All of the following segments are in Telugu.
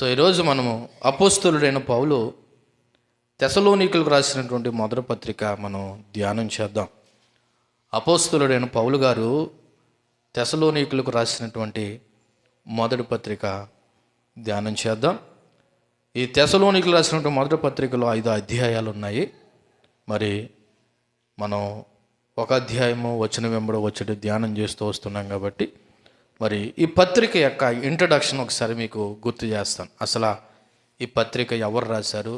ఈరోజు మనము అపోస్తలుడైన పౌలు తెసలోనికలకు రాసినటువంటి మొదటి పత్రిక మనం ధ్యానం చేద్దాం. అపోస్తలుడైన పౌలు గారు తెసలోనికలకు రాసినటువంటి మొదటి పత్రిక ధ్యానం చేద్దాం. ఈ తెసలోనికలు రాసినటువంటి మొదటి పత్రికలో 5 అధ్యాయాలు ఉన్నాయి. మరి మనం ఒక అధ్యాయము వచనం వెంబడి వచ్చి ధ్యానం చేస్తూ వస్తున్నాం కాబట్టి మరి ఈ పత్రిక యొక్క ఇంట్రడక్షన్ ఒకసారి మీకు గుర్తు చేస్తాను. అసలు ఈ పత్రిక ఎవరు రాశారు,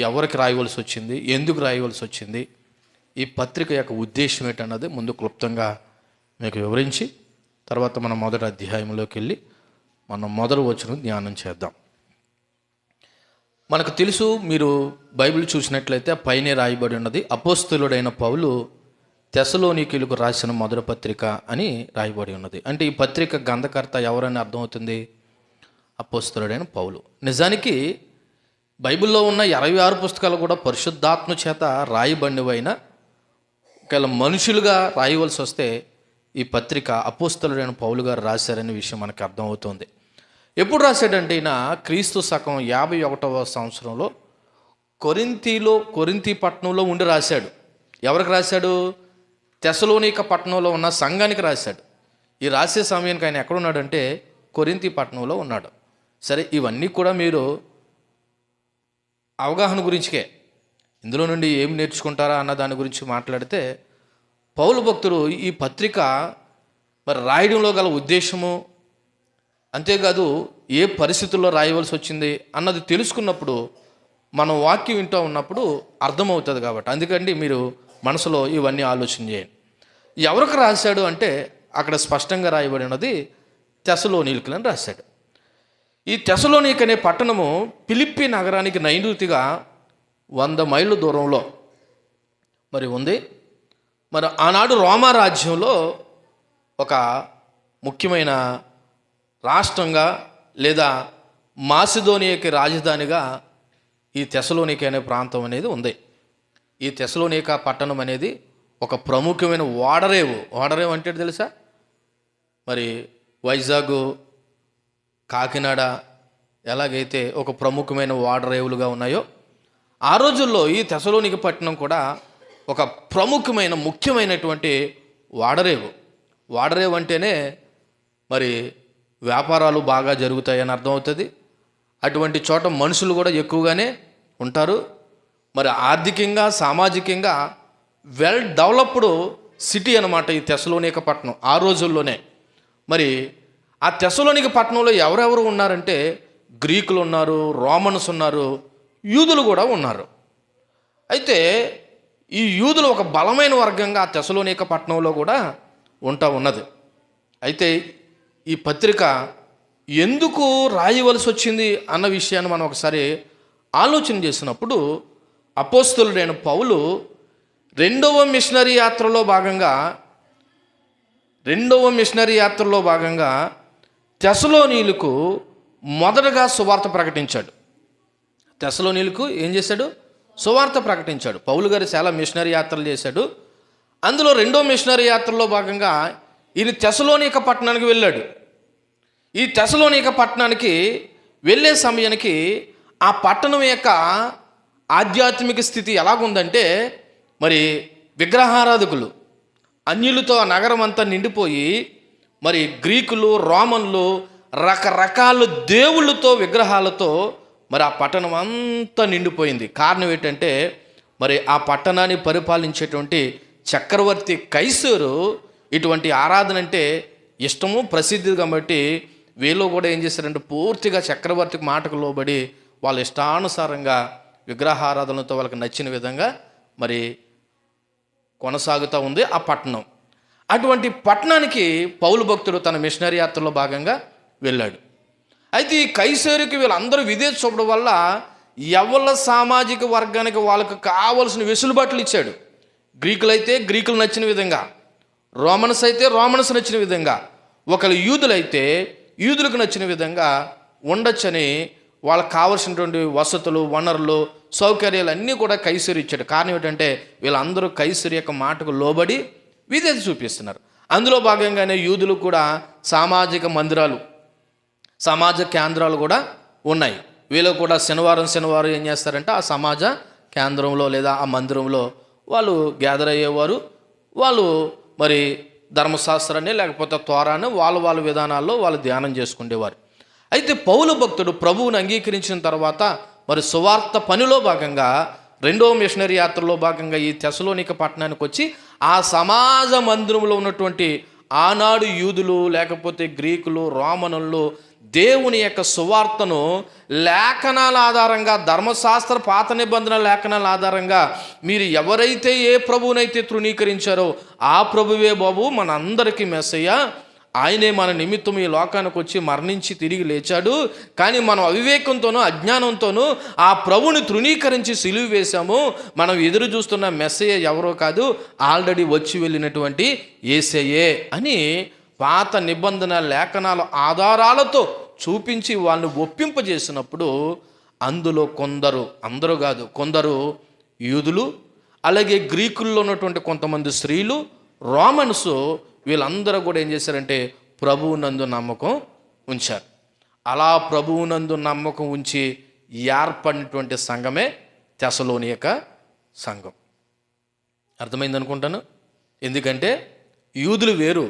ఎవరికి రాయవలసి వచ్చింది, ఎందుకు రాయవలసి వచ్చింది, ఈ పత్రిక యొక్క ఉద్దేశం ఏంటన్నది ముందు క్లుప్తంగా మీకు వివరించి తర్వాత మనం మొదటి అధ్యాయంలోకి వెళ్ళి మనం మొదటి వచనం ధ్యానం చేద్దాం. మనకు తెలుసు, మీరు బైబిల్ చూసినట్లయితే పైనే రాయబడి ఉన్నది అపోస్తలుడైన పౌలు తెసలోనికీయులకు రాసిన మొదటి పత్రిక అని రాయబడి ఉన్నది. అంటే ఈ పత్రిక గ్రంథకర్త ఎవరని అర్థమవుతుంది? అపోస్తలుడైన పౌలు. నిజానికి బైబిల్లో ఉన్న 26 పుస్తకాలు కూడా పరిశుద్ధాత్మ చేత రాయబడినవైనా ఒకవేళ మనుషులుగా రాయవలసి వస్తే ఈ పత్రిక అపోస్తలుడైన పౌలు గారు రాశారనే విషయం మనకు అర్థమవుతుంది. ఎప్పుడు రాశాడంటే ఈయన క్రీస్తు శకం 51వ సంవత్సరంలో కొరింథీ పట్టణంలో ఉండి రాశాడు. ఎవరికి రాశాడు? తెసలోనిక పట్టణంలో ఉన్న సంఘానికి రాశాడు. ఈ రాసే సమయానికి ఆయన ఎక్కడున్నాడంటే కొరింథీ పట్టణంలో ఉన్నాడు. సరే, ఇవన్నీ కూడా మీరు అవగాహన గురించికే, ఇందులో నుండి ఏం నేర్చుకుంటారా అన్న దాని గురించి మాట్లాడితే పౌలు భక్తుడు ఈ పత్రిక మరి రాయడంలో గల ఉద్దేశము, అంతేకాదు ఏ పరిస్థితుల్లో రాయవలసి వచ్చింది అన్నది తెలుసుకున్నప్పుడు మనం వాక్యం వింటూ ఉన్నప్పుడు అర్థమవుతుంది. కాబట్టి అందుకండి మీరు మనసులో ఇవన్నీ ఆలోచన చేయండి. ఎవరికి రాశాడు అంటే అక్కడ స్పష్టంగా రాయబడి ఉన్నది తెసలోనికలని రాశాడు. ఈ తెసలోనిక అనే పట్టణము ఫిలిప్పీ నగరానికి నైరుతిగా 100 మైళ్ళ దూరంలో మరి ఉంది. మరి ఆనాడు రోమా రాజ్యంలో ఒక ముఖ్యమైన రాష్ట్రంగా లేదా మాసిదోనియాకి రాజధానిగా ఈ తెసలోనిక అనే ప్రాంతం అనేది ఉంది. ఈ తెసలోనిక పట్టణం అనేది ఒక ప్రముఖమైన ఓడరేవు అంటే తెలుసా? మరి వైజాగ్, కాకినాడ ఎలాగైతే ఒక ప్రముఖమైన ఓడరేవులుగా ఉన్నాయో ఆ రోజుల్లో ఈ తెసలోనిక పట్టణం కూడా ఒక ప్రముఖమైన ముఖ్యమైనటువంటి ఓడరేవు అంటేనే మరి వ్యాపారాలు బాగా జరుగుతాయని అర్థమవుతుంది. అటువంటి చోట మనుషులు కూడా ఎక్కువగానే ఉంటారు. మరి ఆర్థికంగా సామాజికంగా వెల్ డెవలప్డ్ సిటీ అన్నమాట ఈ తెసలోనిక పట్టణం ఆ రోజుల్లోనే. మరి ఆ తెసలోనిక పట్టణంలో ఎవరెవరు ఉన్నారంటే గ్రీకులు ఉన్నారు, రోమన్స్ ఉన్నారు, యూదులు కూడా ఉన్నారు. అయితే ఈ యూదులు ఒక బలమైన వర్గంగా ఆ తెసలోనిక పట్టణంలో కూడా ఉన్నది. అయితే ఈ పత్రిక ఎందుకు రాయవలసి వచ్చింది అన్న విషయాన్ని మనం ఒకసారి ఆలోచన చేసినప్పుడు అపోస్తలుడైన పౌలు రెండవ మిషనరీ యాత్రలో భాగంగా తెసలోనీలకు మొదటగా సువార్త ప్రకటించాడు. తెసలోనీలకు ఏం చేశాడు? సువార్త ప్రకటించాడు. పౌలు గారు చాలా మిషనరీ యాత్రలు చేశాడు. అందులో రెండో మిషనరీ యాత్రలో భాగంగా ఈయన తెసలోనిక పట్టణానికి వెళ్ళాడు. ఈ తెసలోనిక పట్టణానికి వెళ్ళే సమయానికి ఆ పట్టణం యొక్క ఆధ్యాత్మిక స్థితి ఎలాగుందంటే మరి విగ్రహారాధకులు, అన్యులతో ఆ నగరం అంతా నిండిపోయి మరి గ్రీకులు, రోమన్లు రకరకాల దేవుళ్ళతో విగ్రహాలతో మరి ఆ పట్టణం అంతా నిండిపోయింది. కారణం ఏంటంటే మరి ఆ పట్టణాన్ని పరిపాలించేటువంటి చక్రవర్తి కైసరు ఇటువంటి ఆరాధన అంటే ఇష్టము, ప్రసిద్ధి కాబట్టి వీళ్ళు కూడా ఏం చేశారంటే పూర్తిగా చక్రవర్తి మాటకు లోబడి వాళ్ళ ఇష్టానుసారంగా విగ్రహారాధనతో వాళ్ళకి నచ్చిన విధంగా మరి కొనసాగుతూ ఉంది ఆ పట్టణం. అటువంటి పట్టణానికి పౌలు భక్తుడు తన మిషనరీ యాత్రలో భాగంగా వెళ్ళాడు. అయితే ఈ కైసరుకి వీళ్ళందరూ విధేయత చూపడం వల్ల ఎవళ్ళ సామాజిక వర్గానికి వాళ్ళకు కావలసిన వెసులుబాట్లు ఇచ్చాడు. గ్రీకులైతే గ్రీకులు నచ్చిన విధంగా, రోమన్స్ అయితే రోమన్స్ నచ్చిన విధంగా, ఒకళ్ళు యూదులైతే యూదులకు నచ్చిన విధంగా ఉండొచ్చని వాళ్ళకి కావలసినటువంటి వసతులు, వనరులు, సౌకర్యాలు అన్నీ కూడా కైసరు ఇచ్చాడు. కారణం ఏంటంటే వీళ్ళందరూ కైసరు యొక్క మాటకు లోబడి విధేయత చూపిస్తున్నారు. అందులో భాగంగానే యూదులు కూడా సామాజిక మందిరాలు సమాజ కేంద్రాలు కూడా ఉన్నాయి. వీళ్ళు కూడా శనివారం ఏం చేస్తారంటే ఆ సమాజ కేంద్రంలో లేదా ఆ మందిరంలో వాళ్ళు గ్యాదర్ అయ్యేవారు. వాళ్ళు మరి ధర్మశాస్త్రాన్ని లేకపోతే తోరాన్ని వాళ్ళ విధానాల్లో వాళ్ళు ధ్యానం చేసుకునేవారు. అయితే పౌలు భక్తుడు ప్రభువుని అంగీకరించిన తర్వాత మరి సువార్త పనిలో భాగంగా రెండో మిషనరీ యాత్రలో భాగంగా ఈ తెసలోనిక పట్టణానికి వచ్చి ఆ సమాజ మందిరంలో ఉన్నటువంటి ఆనాడు యూదులు లేకపోతే గ్రీకులు రోమనులు దేవుని యొక్క సువార్తను లేఖనాల ఆధారంగా, ధర్మశాస్త్ర పాత నిబంధన లేఖనాల ఆధారంగా మీరు ఎవరైతే ఏ ప్రభువునైతే తృణీకరించారో ఆ ప్రభువే బాబు మన అందరికీ మెస్సయ్య, ఆయనే మన నిమిత్తం ఈ లోకానికి వచ్చి మరణించి తిరిగి లేచాడు. కానీ మనం అవివేకంతోనూ అజ్ఞానంతోనూ ఆ ప్రభుని తృణీకరించి సిలువ వేశాము. మనం ఎదురు చూస్తున్న మెస్సయ్య ఎవరో కాదు, ఆల్రెడీ వచ్చి వెళ్ళినటువంటి యేసయ్యే అని పాత నిబంధన లేఖనాల ఆధారాలతో చూపించి వాళ్ళని ఒప్పింపజేసినప్పుడు అందులో కొందరు, అందరూ కాదు, కొందరు యూదులు, అలాగే గ్రీకుల్లో ఉన్నటువంటి కొంతమంది స్త్రీలు, రోమన్స్, వీళ్ళందరూ కూడా ఏం చేశారంటే ప్రభువునందు నమ్మకం ఉంచారు. అలా ప్రభువునందు నమ్మకం ఉంచి ఏర్పడినటువంటి సంఘమే తెసలోనిక సంఘం. అర్థమైంది అనుకుంటాను. ఎందుకంటే యూదులు వేరు,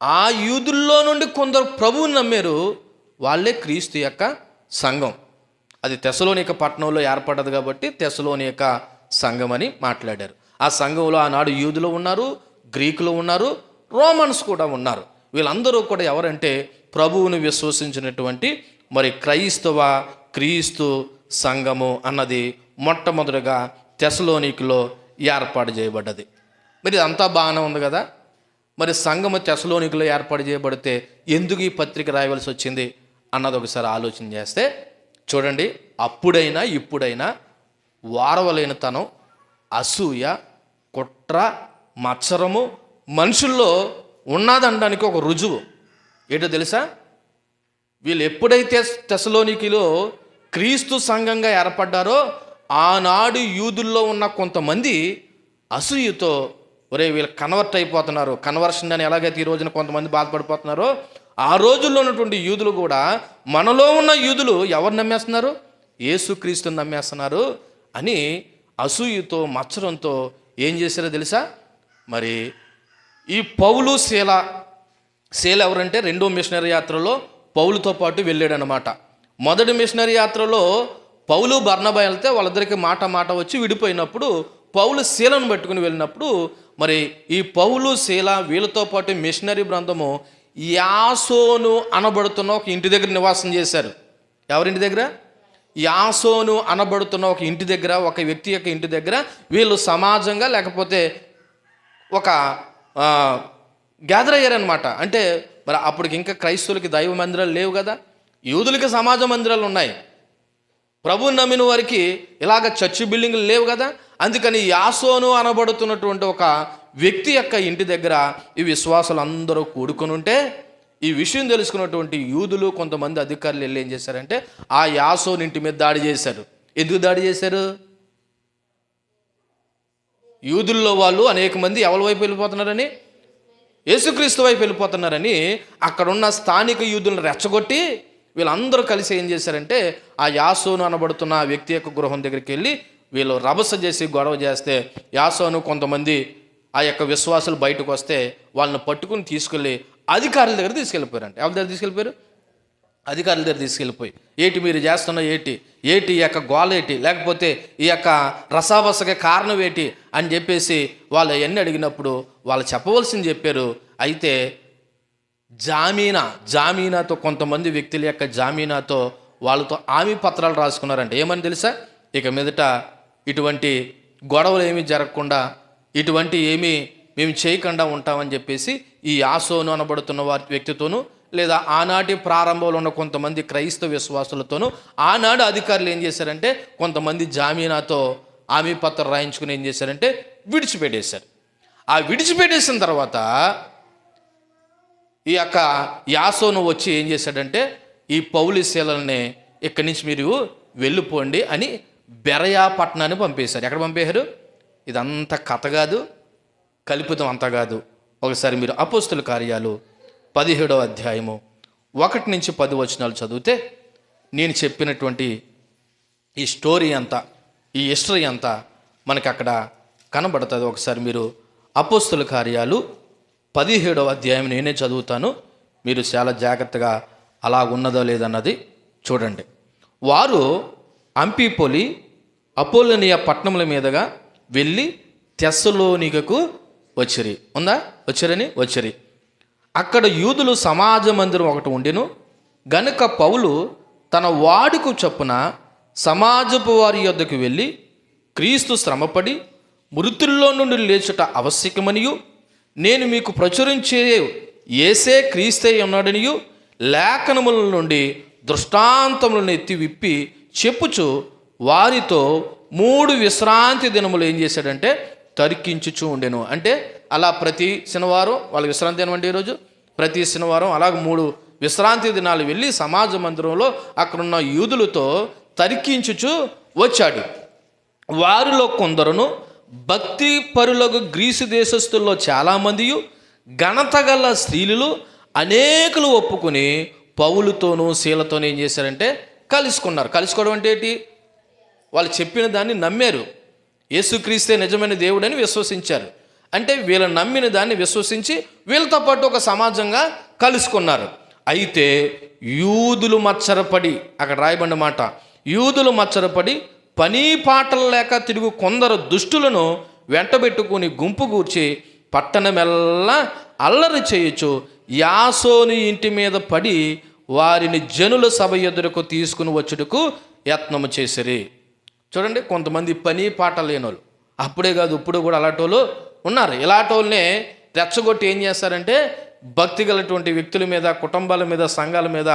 ఆ యూదుల్లో నుండి కొందరు ప్రభువుని నమ్మారు, వాళ్ళే క్రీస్తు యొక్క సంఘం. అది తెసలోనిక పట్టణంలో ఏర్పడ్డది కాబట్టి తెసలోనిక సంఘం అని మాట్లాడారు. ఆ సంఘంలో ఆనాడు యూదులు ఉన్నారు, గ్రీకులు ఉన్నారు, రోమన్స్ కూడా ఉన్నారు. వీళ్ళందరూ కూడా ఎవరంటే ప్రభువుని విశ్వసించినటువంటి మరి క్రీస్తు సంఘము అన్నది మొట్టమొదటిగా తెసలోనికలో ఏర్పాటు చేయబడ్డది. మరి ఇదంతా బాగానే ఉంది కదా. మరి సంఘము తెసలోనికలో ఏర్పాటు చేయబడితే ఎందుకు ఈ పత్రిక రాయవలసి వచ్చింది అన్నది ఒకసారి ఆలోచన చేస్తే చూడండి, అప్పుడైనా ఇప్పుడైనా వారవలేనితనం, అసూయ, కుట్ర, మత్సరము మనుషుల్లో ఉన్నదనడానికి ఒక రుజువు ఏంటో తెలుసా? వీళ్ళు ఎప్పుడైతే తెసలోనికలో క్రీస్తు సంఘంగా ఏర్పడ్డారో ఆనాడు యూదుల్లో ఉన్న కొంతమంది అసూయతో ఒరే వీళ్ళు కన్వర్ట్ అయిపోతున్నారు, కన్వర్షన్ అని ఎలాగైతే ఈ రోజున కొంతమంది బాధపడిపోతున్నారో ఆ రోజుల్లో ఉన్నటువంటి యూదులు కూడా మనలో ఉన్న యూదులు ఎవరు నమ్మేస్తున్నారు? యేసుక్రీస్తుని నమ్మేస్తున్నారు అని అసూయతో మత్సరంతో ఏం చేశారో తెలుసా? మరి ఈ పౌలు శీల ఎవరంటే రెండో మిషనరీ యాత్రలో పౌలుతో పాటు వెళ్ళాడనమాట. మొదటి మిషనరీ యాత్రలో పౌలు బర్నబా వెళ్తే వాళ్ళిద్దరికి మాట వచ్చి విడిపోయినప్పుడు పౌలు శీలను పట్టుకుని వెళ్ళినప్పుడు మరి ఈ పౌలు శీల వీళ్ళతో పాటు మిషనరీ బృందము యాసోను అనబడుతున్న ఒక ఇంటి దగ్గర నివాసం చేశారు. ఎవరింటి దగ్గర? యాసోను అనబడుతున్న ఒక ఇంటి దగ్గర, ఒక వ్యక్తి యొక్క ఇంటి దగ్గర వీళ్ళు సమాజంగా లేకపోతే ఒక గ్యాదర్ అయ్యారనమాట. అంటే మరి అప్పటికి ఇంకా క్రైస్తవులకి దైవ మందిరాలు లేవు కదా, యూదులకి సమాజ మందిరాలు ఉన్నాయి. ప్రభువుని నమ్మిన వారికి ఇలాగ చర్చి బిల్డింగ్లు లేవు కదా. అందుకని యాసోను అనబడుతున్నటువంటి ఒక వ్యక్తి యొక్క ఇంటి దగ్గర ఈ విశ్వాసులు అందరూ కూడుకొని ఉంటే ఈ విషయం తెలుసుకున్నటువంటి యూదులు కొంతమంది అధికారులు వెళ్ళి ఏం చేశారంటే ఆ యాసోను ఇంటి మీద దాడి చేశారు. ఎందుకు దాడి చేశారు? యూదుల్లో వాళ్ళు అనేక మంది ఎవరి వైపు వెళ్ళిపోతున్నారని, యేసుక్రీస్తు వైపు వెళ్ళిపోతున్నారని అక్కడున్న స్థానిక యూదులను రెచ్చగొట్టి వీళ్ళందరూ కలిసి ఏం చేశారంటే ఆ యాసోను అనబడుతున్న ఆ వ్యక్తి యొక్క గృహం దగ్గరికి వెళ్ళి వీళ్ళు రభస చేసి గొడవ చేస్తే యాసోను కొంతమంది ఆ యొక్క విశ్వాసులు బయటకు వస్తే వాళ్ళని పట్టుకుని తీసుకెళ్ళి అధికారుల దగ్గర తీసుకెళ్ళిపోయారంట. ఎవరి దగ్గర తీసుకెళ్ళిపోయారు? అధికారుల దగ్గర తీసుకెళ్ళిపోయి ఏటి మీరు చేస్తున్న ఏటి ఈ యొక్క గోల ఏటి, లేకపోతే ఈ యొక్క రసాబసగా కారణం ఏంటి అని చెప్పేసి వాళ్ళు ఎన్ని అడిగినప్పుడు వాళ్ళు చెప్పవలసింది చెప్పారు. అయితే జామీనాతో కొంతమంది వ్యక్తుల యొక్క జామీనాతో వాళ్ళతో హామీ పత్రాలు రాసుకున్నారంట. ఏమని తెలుసా? ఇక మీదట ఇటువంటి గొడవలు ఏమీ జరగకుండా, ఇటువంటి ఏమీ మేము చేయకుండా ఉంటామని చెప్పేసి ఈ యాసోను అనబడుతున్న వ్యక్తితోనూ లేదా ఆనాటి ప్రారంభంలో ఉన్న కొంతమంది క్రైస్తవ విశ్వాసులతోనూ ఆనాడు అధికారులు ఏం చేశారంటే కొంతమంది జామీనాతో హామీ పత్రం రాయించుకుని ఏం చేశారంటే విడిచిపెట్టేశారు. ఆ విడిచిపెట్టేసిన తర్వాత ఈ యొక్క యాసోను వచ్చి ఏం చేశాడంటే ఈ పౌలు శీలని ఇక్కడి నుంచి మీరు వెళ్ళిపోండి అని బెరయా పట్టణాన్ని పంపేశారు. ఎక్కడ పంపేశారు? ఇదంతా కథ కాదు, కల్పితం అంతా కాదు. ఒకసారి మీరు అపోస్తుల కార్యాలు 17వ అధ్యాయము 1-10 చదివితే నేను చెప్పినటువంటి ఈ స్టోరీ అంతా, ఈ హిస్టరీ అంతా మనకి అక్కడ కనబడుతుంది. ఒకసారి మీరు అపోస్తుల కార్యాలు 17వ అధ్యాయం నేనే చదువుతాను, మీరు చాలా జాగ్రత్తగా అలా ఉన్నదో లేదన్నది చూడండి. వారు అంఫిపొలి అపోలోనియ పట్టణముల మీదుగా వెళ్ళి తెస్సలోనికకు వచ్చిరి. ఉందా? వచ్చిరి. అక్కడ యూదులు సమాజ మందిరం ఒకటి ఉండెను గనుక పౌలు తన వాడుకు చొప్పున సమాజపు వారి యొద్దకు వెళ్ళి క్రీస్తు శ్రమపడి మృతుల్లో నుండి లేచుట ఆవశ్యకమనియు, నేను మీకు ప్రచురించే యేసే క్రీస్తే ఉన్నాడనియు లేఖనముల నుండి దృష్టాంతములను ఎత్తి విప్పి చెప్పుచు వారితో 3 విశ్రాంతి దినములు ఏం చేశాడంటే తర్కించుచూ ఉండెను. అంటే అలా ప్రతి శనివారం వాళ్ళకి విశ్రాంతి దినం అంటే ఈరోజు ప్రతి శనివారం అలాగ 3 విశ్రాంతి దినాలు వెళ్ళి సమాజ మందిరంలో అక్కడున్న యూదులతో తర్కించుచూ వచ్చాడు. వారిలో కొందరును భక్తి పరులకు గ్రీసు దేశస్థుల్లో చాలామందియు ఘనత గల స్త్రీలు అనేకులు ఒప్పుకొని పౌలుతోనూ శీలతోనూ ఏం చేశారంటే కలుసుకున్నారు. కలుసుకోవడం అంటే ఏంటి? వాళ్ళు చెప్పిన దాన్ని నమ్మారు. యేసుక్రీస్తే నిజమైన దేవుడని విశ్వసించారు. అంటే వీళ్ళు నమ్మిన దాన్ని విశ్వసించి వీళ్ళతో పాటు ఒక సమాజంగా కలుసుకున్నారు. అయితే యూదులు మత్సరపడి, అక్కడ రాయబడిన మాట, యూదులు మత్సరపడి పని పాటలు లేక తిరుగు కొందరు దుష్టులను వెంటబెట్టుకుని గుంపు కూర్చి పట్టణమెల్లా అల్లరి చేయొచ్చు యాసోని ఇంటి మీద పడి వారిని జనుల సభ ఎదురుకు తీసుకుని వచ్చుటకు యత్నము చేసిరి. చూడండి, కొంతమంది పని పాట లేనోళ్ళు, అప్పుడే కాదు ఇప్పుడు కూడా అలాంటోళ్ళు ఉన్నారు. ఇలాంటోళ్ళనే రెచ్చగొట్టి ఏం చేస్తారంటే భక్తి గలటువంటి వ్యక్తుల మీద, కుటుంబాల మీద, సంఘాల మీద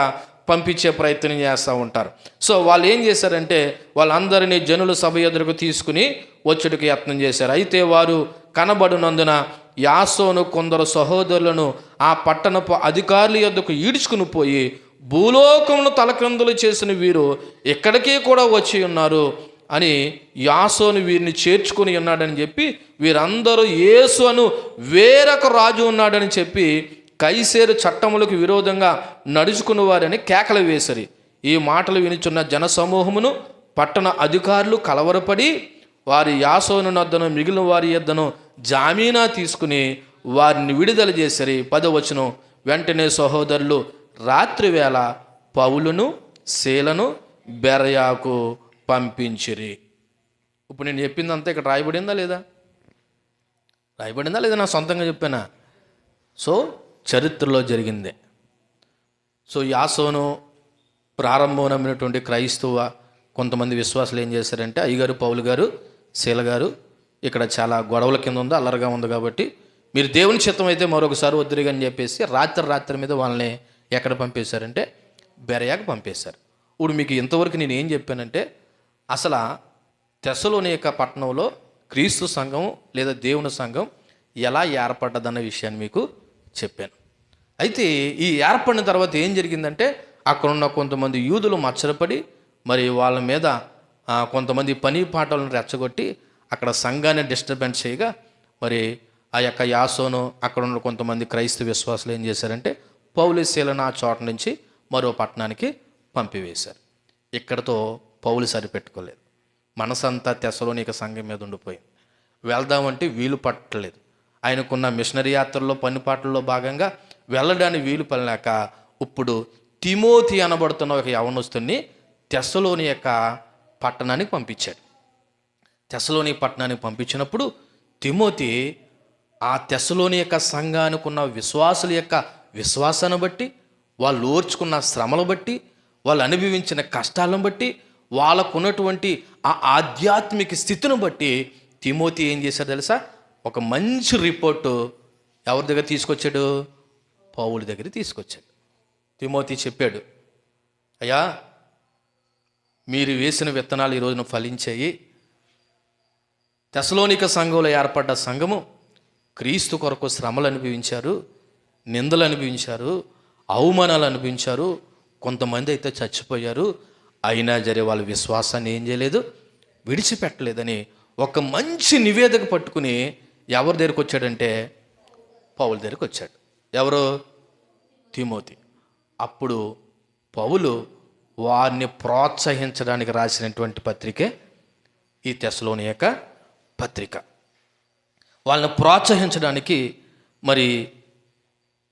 పంపించే ప్రయత్నం చేస్తూ ఉంటారు. సో వాళ్ళు ఏం చేశారంటే వాళ్ళందరినీ జనుల సభ ఎదురుకు తీసుకుని వచ్చుటకు యత్నం చేశారు. అయితే వారు కనబడినందున యాసోను కొందరు సహోదరులను ఆ పట్టణపు అధికారుల యొద్దకు ఈడ్చుకుని పోయి, భూలోకమును తలక్రిందులు చేసిన వీరు ఎక్కడికి కూడా వచ్చి ఉన్నారు అని యాసోను వీరిని చేర్చుకుని ఉన్నాడని చెప్పి, వీరందరూ యేసు అను వేరొక రాజు ఉన్నాడని చెప్పి కైసేరు చట్టములకు విరోధంగా నడుచుకుని వారని కేకలు వేసరి. ఈ మాటలు వినుచున్న జనసమూహమును పట్టణ అధికారులు కలవరపడి వారి యాసోను నద్దను మిగిలిన వారి యొద్దను జామీనా తీసుకుని వారిని విడుదల చేసరి. 10వ వచనం, వెంటనే సహోదరులు రాత్రివేళ పౌలును శీలను బెరయాకు పంపించిరి. ఇప్పుడు నేను చెప్పిందంతా ఇక్కడ రాయబడిందా లేదా? నా సొంతంగా చెప్పానా? సో చరిత్రలో జరిగిందే. సో యాసోను ప్రారంభమైనటువంటి క్రైస్తవ కొంతమంది విశ్వాసులు ఏం చేశారంటే, అయ్యగారు పౌలు గారు శీల గారు ఇక్కడ చాలా గొడవల కింద ఉంది, అల్లరిగా ఉంది, కాబట్టి మీరు దేవుని చిత్తం అయితే మరొకసారి వద్దురుగా అని చెప్పేసి రాత్రి మీద వాళ్ళని ఎక్కడ పంపేశారంటే బెరయాకు పంపేశారు. ఇప్పుడు మీకు ఇంతవరకు నేను ఏం చెప్పానంటే, అసలు తెస్సలోనిక పట్టణంలో క్రీస్తు సంఘం లేదా దేవుని సంఘం ఎలా ఏర్పడ్డదన్న విషయాన్ని మీకు చెప్పాను. అయితే ఈ ఏర్పడిన తర్వాత ఏం జరిగిందంటే, అక్కడున్న కొంతమంది యూదులు మచ్చరపడి మరి వాళ్ళ మీద కొంతమంది పని పాటలను రెచ్చగొట్టి అక్కడ సంఘాన్ని డిస్టర్బెన్స్ చేయగా, మరి ఆ యొక్క యాసోను అక్కడ ఉన్న కొంతమంది క్రైస్తవ విశ్వాసులు ఏం చేశారంటే పౌలు శీలను ఆ చోట నుంచి మరో పట్టణానికి పంపివేశారు. ఇక్కడతో పౌలు సరిపెట్టుకోలేదు, మనసంతా తెస్సలోనిక సంఘం మీద ఉండిపోయింది. వెళ్దామంటే వీలు పట్టలేదు. ఆయనకున్న మిషనరీ యాత్రల్లో పని పాటల్లో భాగంగా వెళ్ళడానికి వీలు పడలేక ఇప్పుడు తిమోతి అనబడుతున్న ఒక యవనస్తుని తెస్సలోని యొక్క పట్టణానికి పంపించాడు. తెస్సలోని పట్టణానికి పంపించినప్పుడు తిమోతి ఆ తెస్సలోని యొక్క సంఘానికి ఉన్న విశ్వాసుల యొక్క విశ్వాసాన్ని బట్టి, వాళ్ళు ఓర్చుకున్న శ్రమలు బట్టి, వాళ్ళు అనుభవించిన కష్టాలను బట్టి, వాళ్ళకున్నటువంటి ఆ ఆధ్యాత్మిక స్థితిని బట్టి తిమోతి ఏం చేశాడు తెలుసా? ఒక మంచి రిపోర్టు ఎవరి దగ్గర తీసుకొచ్చాడు? పౌలు దగ్గర తీసుకొచ్చాడు. తిమోతి చెప్పాడు, అయ్యా మీరు వేసిన విత్తనాలు ఈ రోజున ఫలించాయి. తెస్సలోనిక సంఘంలో ఏర్పడ్డ సంఘము క్రీస్తు కొరకు శ్రమలు అనుభవించారు, నిందలు అనుభవించారు, అవమానాలు అనుభవించారు, కొంతమంది అయితే చచ్చిపోయారు. అయినా సరే వాళ్ళ విశ్వాసాన్ని ఏం చేయలేదు, విడిచిపెట్టలేదని ఒక మంచి నివేదిక పట్టుకుని ఎవరి దగ్గరికి వచ్చాడంటే పౌలు దగ్గరికి వచ్చాడు. ఎవరు? తిమోతి. అప్పుడు పౌలు వారిని ప్రోత్సహించడానికి రాసినటువంటి పత్రికే ఈ తెస్సలోనిక పత్రిక. వాళ్ళని ప్రోత్సహించడానికి, మరి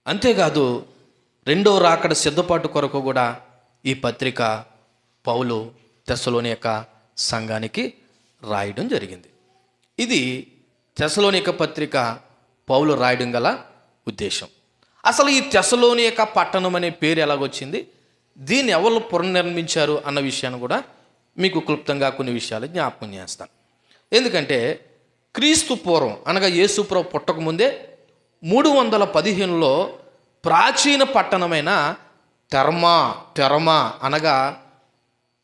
అంతేకాదు రెండో రాకడ సిద్ధపాటు కొరకు కూడా ఈ పత్రిక పౌలు తెస్సలోనిక సంఘానికి రాయడం జరిగింది. ఇది తెస్సలోనిక పత్రిక పౌలు రాయడం గల ఉద్దేశం. అసలు ఈ తెస్సలోనిక పట్టణం అనే పేరు ఎలాగొచ్చింది, దీన్ని ఎవరు పునర్నిర్మించారు అన్న విషయాన్ని కూడా మీకు క్లుప్తంగా కొన్ని విషయాలు జ్ఞాపకం చేస్తాను. ఎందుకంటే క్రీస్తు పూర్వం అనగా యేసుప్రభు పుట్టకముందే 315లో ప్రాచీన పట్టణమైన తెరమా అనగా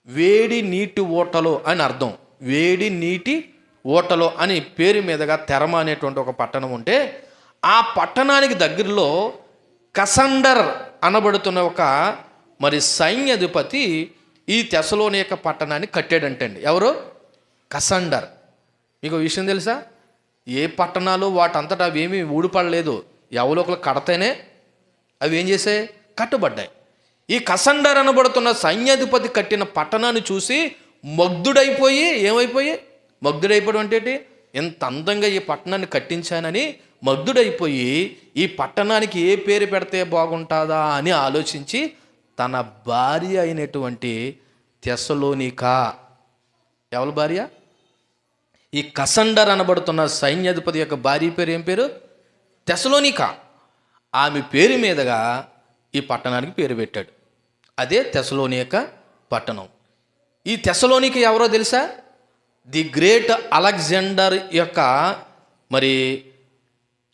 వేడి నీటి ఓటలు అని అర్థం. వేడి నీటి ఓటలు అని పేరు మీదుగా తెరమా అనేటువంటి ఒక పట్టణం ఉంటే, ఆ పట్టణానికి దగ్గరలో కసండర్ అనబడుతున్న ఒక మరి సైన్యాధిపతి ఈ తెస్సలోనిక పట్టణాన్ని కట్టాడంటండి. ఎవరు? కసండర్. మీకు విషయం తెలుసా? ఏ పట్టణాలు వాటంతటా అవి ఏమీ ఊడిపడలేదు, ఎవరో ఒకరు కడతేనే అవి ఏం చేసాయి, కట్టుబడ్డాయి. ఈ కసండర్ అనబడుతున్న సైన్యాధిపతి కట్టిన పట్టణాన్ని చూసి మగ్ధుడైపోవడం అంటే ఎంత అందంగా ఈ పట్టణాన్ని కట్టించానని మగ్ధుడైపోయి ఈ పట్టణానికి ఏ పేరు పెడితే బాగుంటుందా అని ఆలోచించి తన భార్య అయినటువంటి తెస్సలోనిక, ఎవరి భార్య? ఈ కసండర్ అనబడుతున్న సైన్యాధిపతి యొక్క భార్య పేరు ఏం పేరు? తెస్సలోనిక. ఆమె పేరు మీదుగా ఈ పట్టణానికి పేరు పెట్టాడు. అదే తెస్సలోనిక పట్టణం. ఈ తెస్సలోనిక ఎవరో తెలుసా? ది గ్రేట్ అలెగ్జాండర్ యొక్క మరి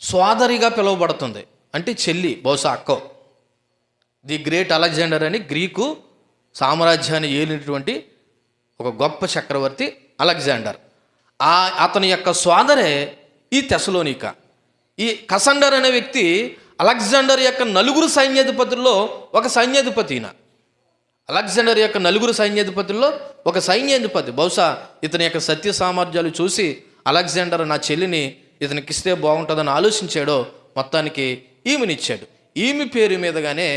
సోదరిగా పిలువబడుతుంది, అంటే చెల్లి, బహుశా అక్కో. ది గ్రేట్ అలెగ్జాండర్ అని గ్రీకు సామ్రాజ్యాన్ని ఏలినటువంటి ఒక గొప్ప చక్రవర్తి అలెగ్జాండర్. అతని యొక్క సోదరే ఈ తెస్సలోనిక. ఈ కసండర్ అనే వ్యక్తి అలెగ్జాండర్ యొక్క 4 సైన్యాధిపతుల్లో ఒక సైన్యాధిపతి. అలెగ్జాండర్ యొక్క 4 సైన్యాధిపతుల్లో ఒక సైన్యాధిపతి. బహుశా ఇతని యొక్క సత్య సామర్థ్యాలు చూసి అలెగ్జాండర్ నా చెల్లిని ఇతనికి ఇస్తే బాగుంటుందని ఆలోచించాడో మొత్తానికి ఈమెనిచ్చాడు. ఈమె పేరు మీదగానే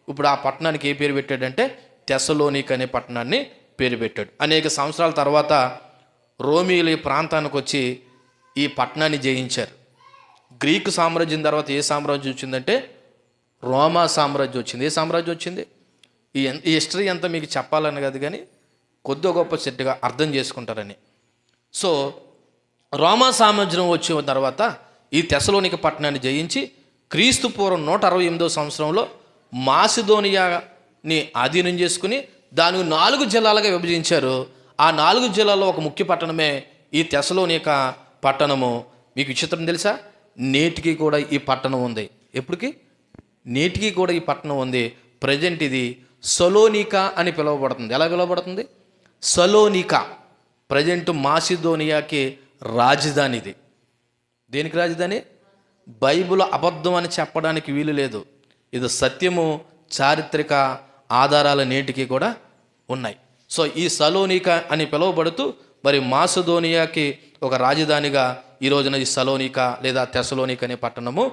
ఇప్పుడు ఆ పట్టణానికి ఏ పేరు పెట్టాడంటే తెస్సలోనిక అనే పట్టణాన్ని పేరు పెట్టాడు. అనేక సంవత్సరాల తర్వాత రోమీయులు ఈ ప్రాంతానికి వచ్చి ఈ పట్టణాన్ని జయించారు. గ్రీకు సామ్రాజ్యం తర్వాత ఏ సామ్రాజ్యం వచ్చిందంటే రోమా సామ్రాజ్యం వచ్చింది. ఏ సామ్రాజ్యం వచ్చింది? ఈ హిస్టరీ అంతా మీకు చెప్పాలని కాదు, కానీ కొద్ది గొప్ప సెట్గా అర్థం చేసుకుంటారని. సో రోమా సామ్రాజ్యం వచ్చిన తర్వాత ఈ తెస్సలోనిక పట్టణాన్ని జయించి క్రీస్తు పూర్వం 168వ సంవత్సరంలో మాసిదోనియాని ఆధీనం చేసుకుని దానికి 4 జిల్లాలుగా విభజించారు. ఆ 4 జిల్లాల్లో ఒక ముఖ్య పట్టణమే ఈ తెస్సలోనిక పట్టణము. మీకు విచిత్రం తెలుసా? నేటికి కూడా ఈ పట్టణం ఉంది. ఎప్పటికి? నేటికి కూడా ఈ పట్టణం ఉంది. ప్రజెంట్ ఇది సలోనికా అని పిలువబడుతుంది. ఎలా పిలువబడుతుంది? సలోనికా. ప్రజెంట్ మాసిదోనియాకి రాజధాని ఇది. దేనికి రాజధాని? బైబిల్ అబద్ధం అని చెప్పడానికి వీలు లేదు. ఇది సత్యము, చారిత్రక ఆధారాలు నేటికి కూడా ఉన్నాయి. సో ఈ సలోనికా అని పిలువబడుతూ మరి మాసిదోనియాకి ఒక రాజధానిగా ఈ రోజున ఈ సలోనికా లేదా తెస్సలోనిక అనే పట్టణము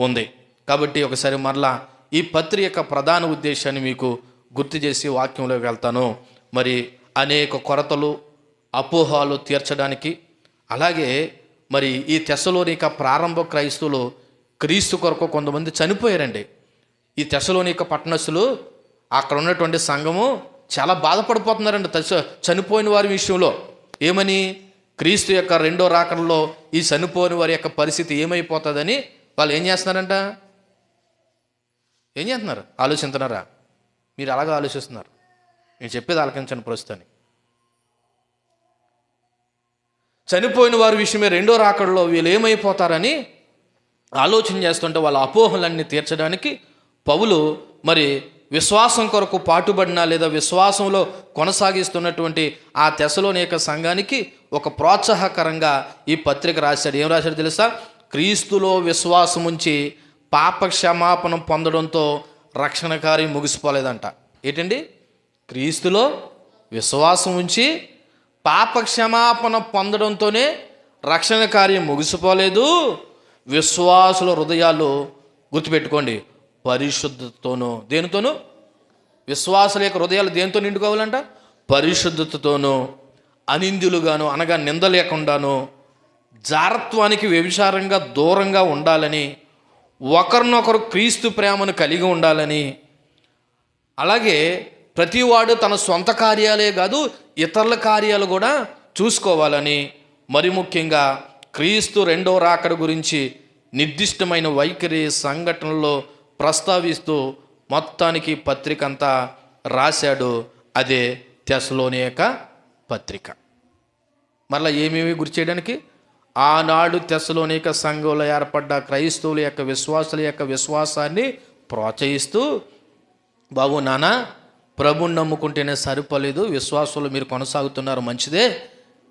ఉంది. కాబట్టి ఒకసారి మరలా ఈ పత్రిక యొక్క ప్రధాన ఉద్దేశాన్ని మీకు గుర్తు చేసి వాక్యంలోకి వెళ్తాను. మరి అనేక కొరతలు, అపోహాలు తీర్చడానికి, అలాగే మరి ఈ తెస్సలోనిక ప్రారంభ క్రైస్తవులు క్రీస్తు కొరకు కొంతమంది చనిపోయారండి. ఈ తెస్సలోనిక పట్టణస్థులు, అక్కడ ఉన్నటువంటి సంఘము చాలా బాధపడిపోతున్నారండి చనిపోయిన వారి విషయంలో. ఏమని? క్రీస్తు యొక్క రెండో రాకడలో ఈ చనిపోయిన వారి యొక్క పరిస్థితి ఏమైపోతుందని వాళ్ళు ఏం చేస్తున్నారంట? ఏం చేస్తున్నారు? ఆలోచిస్తున్నారా? మీరు అలాగా ఆలోచిస్తున్నారు. నేను చెప్పేది ఆలకించండి. ప్రస్తుతాన్ని చనిపోయిన వారి విషయమే రెండో రాకడలో వీళ్ళు ఏమైపోతారని ఆలోచన చేస్తుంటే వాళ్ళ అపోహలన్నీ తీర్చడానికి పౌలు మరి విశ్వాసం కొరకు పాటుబడిన లేదా విశ్వాసంలో కొనసాగిస్తున్నటువంటి ఆ తెస్సలోనిక సంఘానికి ఒక ప్రోత్సాహకరంగా ఈ పత్రిక రాశాడు. ఏం రాశాడు తెలుసా? క్రీస్తులో విశ్వాసం ఉంచి పాప క్షమాపణ పొందడంతో రక్షణ కార్యం ముగిసిపోలేదంట. ఏంటండి? క్రీస్తులో విశ్వాసం ఉంచి పాప క్షమాపణ పొందడంతోనే రక్షణ కార్యం ముగిసిపోలేదు. విశ్వాసుల హృదయాలు గుర్తుపెట్టుకోండి, పరిశుద్ధతోనూ దేనితోనూ విశ్వాసుల యొక్క హృదయాలు దేంతో నిండుకోవాలంట? పరిశుద్ధతతోనూ, అనిందులుగాను అనగా నింద లేకుండాను, జారత్వానికి వ్యభిచారంగా దూరంగా ఉండాలని, ఒకరినొకరు క్రీస్తు ప్రేమను కలిగి ఉండాలని, అలాగే ప్రతివాడు తన సొంత కార్యాలే కాదు ఇతరుల కార్యాలు కూడా చూసుకోవాలని, మరి ముఖ్యంగా క్రీస్తు రెండో రాకడ గురించి నిర్దిష్టమైన వైఖరి సంఘటనలో ప్రస్తావిస్తూ మొత్తానికి పత్రిక అంతా రాశాడు. అదే తెస్సలోనిక పత్రిక. మరలా ఏమేమి గుర్తు చేయడానికి? ఆనాడు తెస్సలోనిక సంఘంలో ఏర్పడ్డ క్రైస్తవుల యొక్క విశ్వాసుల యొక్క విశ్వాసాన్ని ప్రోత్సహిస్తూ, బాబు నాన్న ప్రభుని నమ్ముకుంటేనే సరిపోలేదు, విశ్వాసులు మీరు కొనసాగుతున్నారు మంచిదే,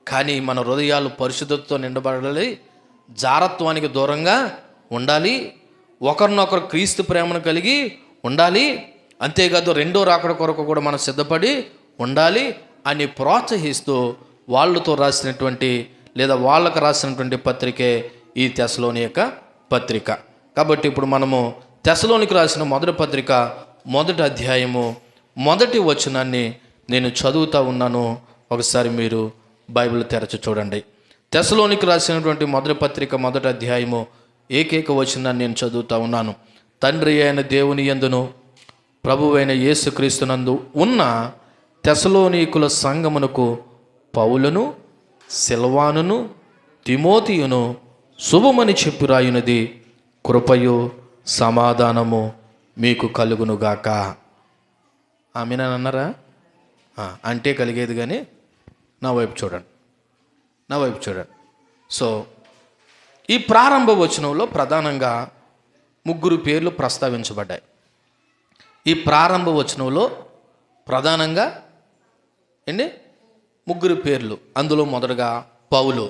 కానీ మన హృదయాలు పరిశుద్ధతతో నిండబడాలి, జారత్వానికి దూరంగా ఉండాలి, ఒకరినొకరు క్రీస్తు ప్రేమను కలిగి ఉండాలి, అంతేకాదు రెండో రాకడ కొరకు కూడా మనం సిద్ధపడి ఉండాలి అని ప్రోత్సహిస్తూ వాళ్ళతో రాసినటువంటి లేదా వాళ్ళకు రాసినటువంటి పత్రికే ఈ తెస్సలోనిక పత్రిక. కాబట్టి ఇప్పుడు మనము తెస్సలోనికి రాసిన మొదటి పత్రిక 1వ అధ్యాయము 1వ వచనాన్ని నేను చదువుతూ ఉన్నాను. ఒకసారి మీరు బైబిల్ తెరచి చూడండి. తెస్సలోనికి రాసినటువంటి మొదటి పత్రిక 1వ అధ్యాయము ఏకైక వచనాన్ని నేను చదువుతూ ఉన్నాను. తండ్రి అయిన దేవుని యందును ప్రభువైన యేసుక్రీస్తునందు ఉన్న తెస్సలోనికుల సంఘమునకు పౌలును, సిల్వానును, తిమోతియును శుభమని చెప్పి రాయునది, కృపయు సమాధానము మీకు కలుగునుగాక. ఆమెనన్నారా? అంటే కలిగేది, కానీ నా వైపు చూడండి. సో ఈ ప్రారంభ వచనంలో ప్రధానంగా 3 పేర్లు ప్రస్తావించబడ్డాయి. ఈ ప్రారంభ వచనంలో ప్రధానంగా 3 పేర్లు. అందులో మొదటగా పౌలు,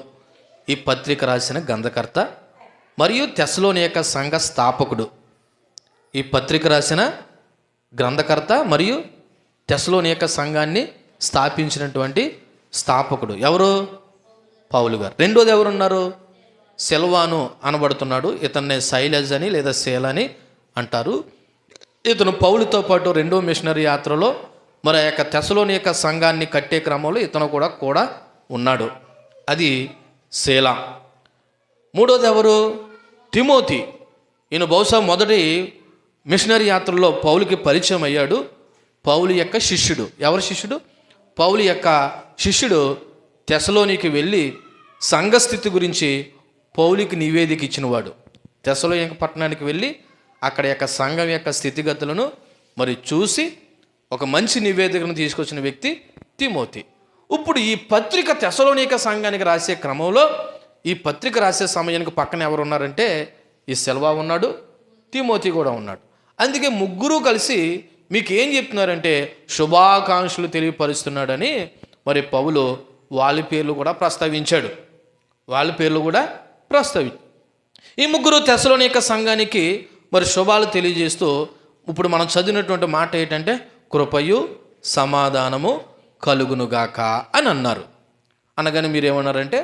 ఈ పత్రిక రాసిన గ్రంథకర్త మరియు తెస్సలోనిక సంఘ స్థాపకుడు. ఈ పత్రిక రాసిన గ్రంథకర్త మరియు తెస్సలోనిక సంఘాన్ని స్థాపించినటువంటి స్థాపకుడు ఎవరు? పౌలు గారు. రెండోది ఎవరున్నారు? సిల్వాను అనబడుతున్నాడు. ఇతన్నే సైలజ్ అని లేదా సేల్ అని అంటారు. ఇతను పౌలుతో పాటు రెండో మిషనరీ యాత్రలో మరి యొక్క తెస్సలోనిక సంఘాన్ని కట్టే క్రమంలో ఇతను కూడా ఉన్నాడు. అది సేలా. మూడోది ఎవరు? తిమోతి. ఈయన బహుశా మొదటి మిషనరీ యాత్రలో పౌలుకి పరిచయం అయ్యాడు. పౌలు యొక్క శిష్యుడు. ఎవరి శిష్యుడు? పౌలు యొక్క శిష్యుడు తెస్సలోనికి వెళ్ళి సంఘస్థితి గురించి పౌలుకి నివేదిక ఇచ్చినవాడు. తెస్సలోనిక పట్టణానికి వెళ్ళి అక్కడ యొక్క సంఘం యొక్క స్థితిగతులను మరి చూసి ఒక మంచి నివేదికను తీసుకొచ్చిన వ్యక్తి తిమోతి. ఇప్పుడు ఈ పత్రిక తెస్సలోనిక సంఘానికి రాసే క్రమంలో, ఈ పత్రిక రాసే సమయానికి పక్కన ఎవరు ఉన్నారంటే ఈ సిల్వా ఉన్నాడు, తిమోతి కూడా ఉన్నాడు. అందుకే 3 కలిసి మీకు ఏం చెప్తున్నారంటే శుభాకాంక్షలు తెలియపరుస్తున్నాడని మరి పౌలు వాళ్ళ పేర్లు కూడా ప్రస్తావించాడు. ఈ 3 తెస్సలోనిక సంఘానికి మరి శుభాలు తెలియజేస్తూ ఇప్పుడు మనం చదివినటువంటి మాట ఏంటంటే కృపయు సమాధానము కలుగునుగాక అని అన్నారు. అనగానే మీరు ఏమన్నారంటే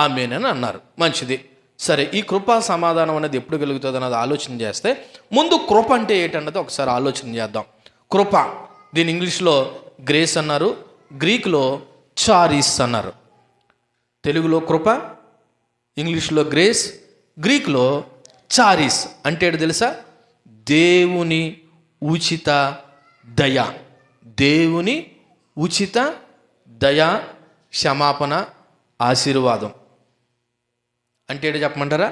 ఆమేన్ అని అన్నారు. మంచిది. సరే, ఈ కృపా సమాధానం అనేది ఎప్పుడు కలుగుతుంది అన్నది ఆలోచన చేస్తే ముందు కృప అంటే ఏంటన్నది ఒకసారి ఆలోచన చేద్దాం. కృప, దీని ఇంగ్లీష్లో గ్రేస్ అన్నారు, గ్రీకులో చారిస్ అన్నారు. తెలుగులో కృప, ఇంగ్లీష్లో గ్రేస్, గ్రీకులో చారిస్. అంటే ఏంటో తెలుసా? దేవుని ఉచిత దయ. దేవుని ఉచిత దయ, క్షమాపణ, ఆశీర్వాదం. అంటే ఏంటో చెప్పమంటారా?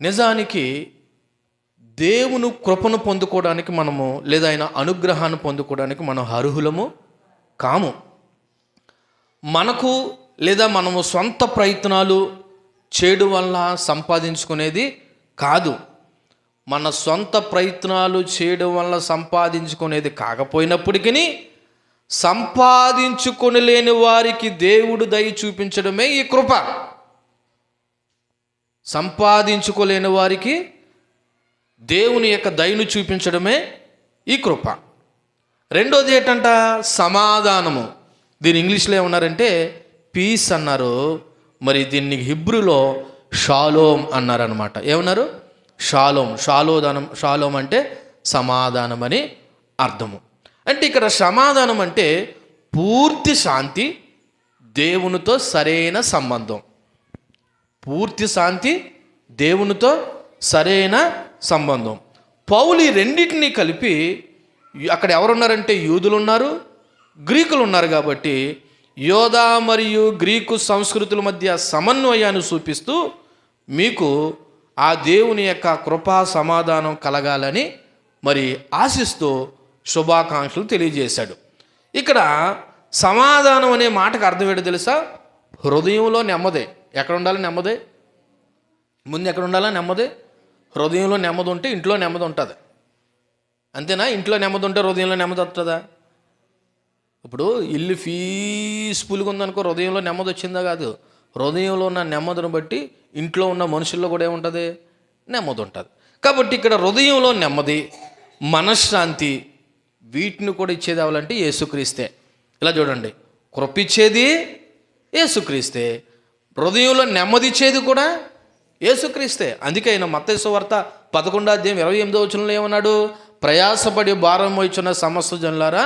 నిజానికి దేవుని కృపను పొందుకోవడానికి మనము లేదా ఆయన అనుగ్రహాన్ని పొందుకోవడానికి మనం అర్హులము కాము. మనకు లేదా మనము సొంత ప్రయత్నాలు చేయడం వల్ల సంపాదించుకునేది కాదు. మన సొంత ప్రయత్నాలు చేయడం వల్ల సంపాదించుకునేది కాకపోయినప్పటికీ సంపాదించుకొనలేని వారికి దేవుడు దయ చూపించడమే ఈ కృప. సంపాదించుకోలేని వారికి దేవుని యొక్క దయను చూపించడమే ఈ కృప. రెండోది ఏంటంట? సమాధానము. దీని ఇంగ్లీష్లో ఏమన్నారంటే పీస్ అన్నారు. మరి దీన్ని హిబ్రూలో షాలోమ్ అన్నారనమాట. ఏమన్నారు? షాలోమ్. షాలోమ్ అంటే సమాధానం అని అర్థము. అంటే ఇక్కడ సమాధానం అంటే పూర్తి శాంతి, దేవునితో సరైన సంబంధం. పూర్తి శాంతి, దేవునితో సరైన సంబంధం. పౌలు ఈ రెండింటినీ కలిపి, అక్కడ ఎవరున్నారంటే యూదులు ఉన్నారు, గ్రీకులు ఉన్నారు. కాబట్టి యోధా మరియు గ్రీకు సంస్కృతుల మధ్య సమన్వయాన్ని చూపిస్తూ మీకు ఆ దేవుని యొక్క కృపా సమాధానం కలగాలని మరి ఆశిస్తూ శుభాకాంక్షలు తెలియజేశాడు. ఇక్కడ సమాధానం అనే మాటకు అర్థం ఏంటో తెలుసా? హృదయంలో నెమ్మదే. ఎక్కడ ఉండాలి నెమ్మదే? ముందు ఎక్కడ ఉండాలా నెమ్మది? హృదయంలో నెమ్మది ఉంటే ఇంట్లో నెమ్మది ఉంటుంది. అంతేనా? ఇంట్లో నెమ్మది ఉంటే హృదయంలో నెమ్మది వస్తుందా? ఇప్పుడు ఇల్లు పీస్ఫుల్గా ఉందనుకో, హృదయంలో నెమ్మది వచ్చిందా? కాదు. హృదయంలో ఉన్న నెమ్మదిని బట్టి ఇంట్లో ఉన్న మనుషుల్లో కూడా ఏముంటుంది? నెమ్మది ఉంటుంది. కాబట్టి ఇక్కడ హృదయంలో నెమ్మది, మనశ్శాంతి, వీటిని కూడా ఇచ్చేది అవ్వాలంటే యేసుక్రీస్తే. ఇలా చూడండి, కృపిచ్చేది యేసుక్రీస్తే, హృదయంలో నెమ్మది ఇచ్చేది కూడా యేసుక్రీస్తే. అందుకే ఆయన మత్తయి సువార్త 11:28 ఏమన్నాడు? ప్రయాసపడి భారం మోయుచున్న సమస్త జనులారా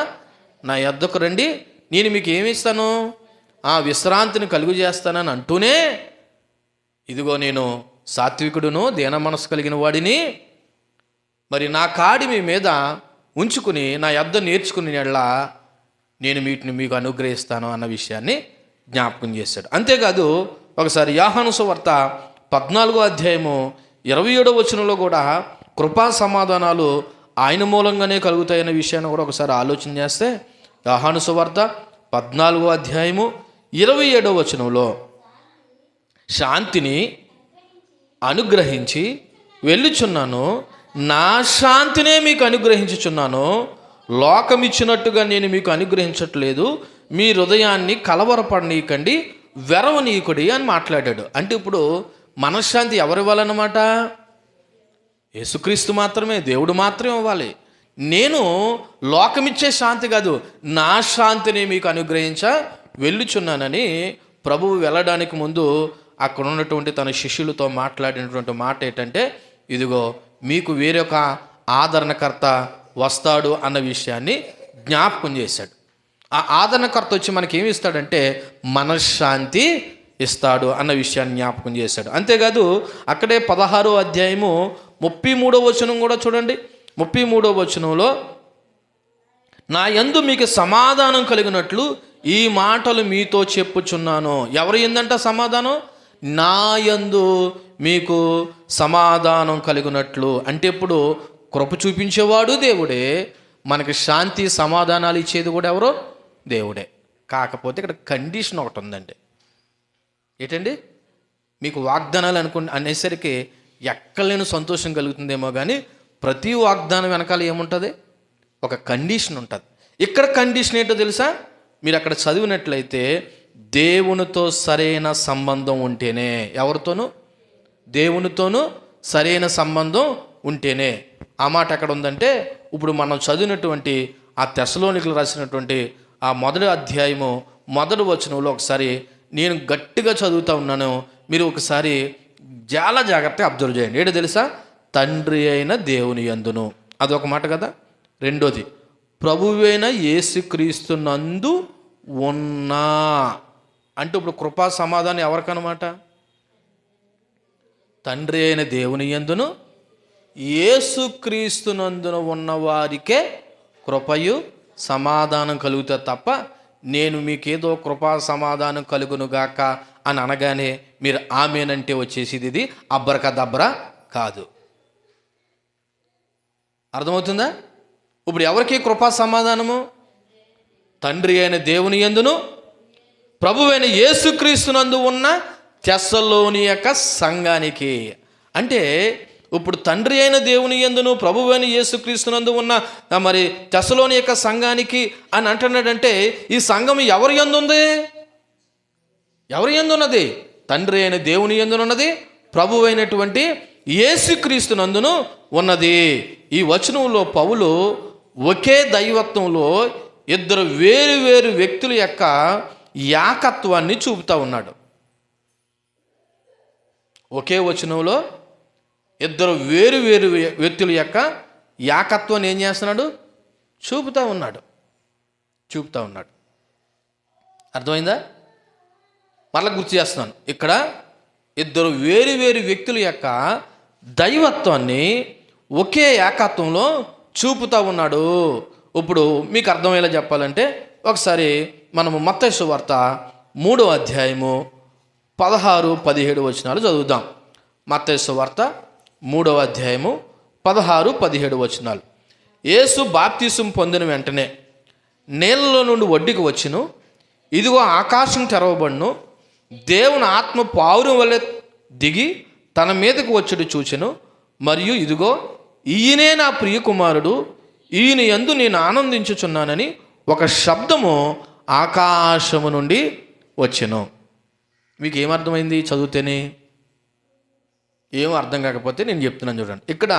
నా యొద్దకు రండి, నేను మీకు ఏమి ఇస్తాను? విశ్రాంతిని కలుగు చేస్తానని అంటూనే, ఇదిగో నేను సాత్వికుడును, దీన మనసు కలిగిన వాడిని, మరి నా కాడి మీ మీద ఉంచుకుని నా యొద్ద నేర్చుకుని ఎడలా నేను వీటిని మీకు అనుగ్రహిస్తాను అన్న విషయాన్ని జ్ఞాపకం చేశాడు. అంతేకాదు ఒకసారి యోహాను సువార్త 14:27 కూడా కృపా సమాధానాలు ఆయన మూలంగానే కలుగుతాయన్న విషయాన్ని కూడా ఒకసారి ఆలోచన చేస్తే, యోహాను సువార్త 14:27 శాంతిని అనుగ్రహించి వెళ్ళుచున్నాను, నా శాంతినే మీకు అనుగ్రహించుచున్నాను, లోకమిచ్చినట్టుగా నేను మీకు అనుగ్రహించట్లేదు, మీ హృదయాన్ని కలవరపడనీయకండి, వెరవనీయకుడి అని మాట్లాడాడు. అంటే ఇప్పుడు మనశ్శాంతి ఎవరు ఇవ్వాలన్నమాట? యేసుక్రీస్తు మాత్రమే, దేవుడు మాత్రమే ఇవ్వాలి. నేను లోకమిచ్చే శాంతి కాదు, నా శాంతిని మీకు అనుగ్రహించ వెళ్ళుచున్నానని ప్రభువు వెళ్ళడానికి ముందు అక్కడ ఉన్నటువంటి తన శిష్యులతో మాట్లాడినటువంటి మాట ఏంటంటే, ఇదిగో మీకు వేరొక ఆదరణకర్త వస్తాడు అన్న విషయాన్ని జ్ఞాపకం చేశాడు. ఆ ఆదరణకర్త వచ్చి మనకి ఏమి ఇస్తాడంటే మనశ్శాంతి ఇస్తాడు అన్న విషయాన్ని జ్ఞాపకం చేశాడు. అంతేకాదు అక్కడే 16:33 కూడా చూడండి. 33 నా యందు మీకు సమాధానం కలిగినట్లు ఈ మాటలు మీతో చెప్పుచున్నాను. ఎవరు ఏందంట సమాధానం? నా యందు మీకు సమాధానం కలిగినట్లు. అంటే ఇప్పుడు కృప చూపించేవాడు దేవుడే, మనకి శాంతి సమాధానాలు ఇచ్చేది కూడా ఎవరో? దేవుడే. కాకపోతే ఇక్కడ కండిషన్ ఒకటి ఉందండి. ఏంటండి? మీకు వాగ్దానాలు అనేసరికి ఎక్కలేని సంతోషం కలుగుతుందేమో కానీ ప్రతి వాగ్దానం వెనకాల ఏముంటుంది? ఒక కండిషన్ ఉంటుంది. ఇక్కడ కండిషన్ ఏంటో తెలుసా? మీరు అక్కడ చదివినట్లయితే దేవునితో సరైన సంబంధం ఉంటేనే. ఎవరితోనూ? దేవునితోనూ సరైన సంబంధం ఉంటేనే. ఆ మాట ఎక్కడ ఉందంటే, ఇప్పుడు మనం చదివినటువంటి ఆ తెస్సలోనికలు రాసినటువంటి ఆ 1వ అధ్యాయము 1వ వచనంలో ఒకసారి నేను గట్టిగా చదువుతూ ఉన్నాను, మీరు ఒకసారి చాలా జాగ్రత్తగా అబ్జర్వ్ చేయండి. ఏంటో తెలుసా? తండ్రి అయిన దేవుని యందును, అదొక మాట కదా. రెండోది, ప్రభువైన యేసుక్రీస్తునందు ఉన్నా. అంటే ఇప్పుడు కృపా సమాధానం ఎవరికన్నమాట? తండ్రి అయిన దేవుని యందును యేసుక్రీస్తునందున ఉన్నవారికే కృపయు సమాధానం కలుగుతుంది తప్ప, నేను మీకేదో కృపా సమాధానం కలుగునుగాక అని అనగానే మీరు ఆమేనంటే వచ్చేసేది ఇది అబ్బరక దబ్బరా కాదు. అర్థమవుతుందా? ఇప్పుడు ఎవరికి కృపా సమాధానము? తండ్రి అయిన దేవుని యందును ప్రభువైన యేసుక్రీస్తునందు ఉన్న తెస్సలోని యొక్క సంఘానికి. అంటే ఇప్పుడు తండ్రి అయిన దేవుని యందును ప్రభువైన యేసుక్రీస్తునందు ఉన్న మరి తెస్సలోని యొక్క సంఘానికి అని అంటున్నాడంటే, ఈ సంఘం ఎవరి యందు ఉంది? ఎవరి యందు ఉన్నది? తండ్రి అయిన దేవుని యందునున్నది, ప్రభువైనటువంటి యేసుక్రీస్తునందును ఉన్నది. ఈ వచనంలో పౌలు ఒకే దైవత్వంలో ఇద్దరు వేరు వేరు వ్యక్తుల యొక్క ఏకత్వాన్ని చూపుతూ ఉన్నాడు. ఒకే వచనంలో ఇద్దరు వేరు వేరు వ్యక్తుల యొక్క యాకత్వాన్ని ఏం చేస్తున్నాడు? చూపుతూ ఉన్నాడు. అర్థమైందా? మళ్ళీ గుర్తు చేస్తున్నాను, ఇక్కడ ఇద్దరు వేరు వేరు వ్యక్తుల యొక్క దైవత్వాన్ని ఒకే ఏకత్వంలో చూపుతూ ఉన్నాడు. ఇప్పుడు మీకు అర్థమయ్యేలా చెప్పాలంటే ఒకసారి మనము మత్తయి సువార్త 3వ అధ్యాయము 16-17 వచనాలు చదువుదాం. మత్తయి సువార్త 3వ అధ్యాయము 16-17 వచనాలు. యేసు బాప్తిసం పొందిన వెంటనే నీళ్ళలో నుండి ఒడ్డుకు వచ్చును. ఇదిగో ఆకాశం తెరవబడును. దేవుని ఆత్మ పావురం వలె దిగి తన మీదకు వచ్చుడు చూచెను. మరియు ఇదిగో ఈయనే నా ప్రియ కుమారుడు, ఈయన యందు నేను ఆనందించుచున్నానని ఒక శబ్దము ఆకాశము నుండి వచ్చెను. మీకు ఏమర్థమైంది చదివితేనే? ఏం అర్థం కాకపోతే నేను చెప్తున్నాను చూడండి. ఇక్కడ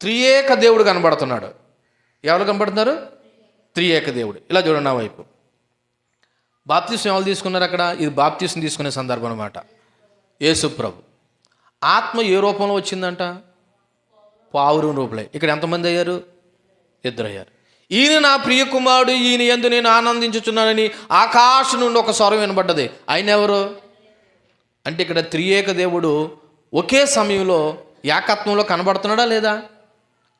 త్రియేక దేవుడు కనబడుతున్నాడు. ఎవరు కనబడుతున్నారు? త్రియేక దేవుడు. ఇలా చూడండి నా వైపు. బాప్తిసం ఎవరు తీసుకున్నారు అక్కడ? ఇది బాప్తిసం తీసుకునే సందర్భం అన్నమాట. యేసు ప్రభు ఆత్మ ఏ రూపంలో వచ్చిందంట? పావురం రూపంలో. ఇక్కడ ఎంతమంది అయ్యారు? 2 అయ్యారు. ఈయన నా ప్రియ కుమారుడు, ఈయన యందు నేను ఆనందించుచున్నానని ఆకాశం నుండి ఒక స్వరం వినబడ్డది. ఆయన ఎవరు అంటే ఇక్కడ త్రియేక దేవుడు ఒకే సమయంలో ఏకత్వంలో కనబడుతున్నాడా లేదా?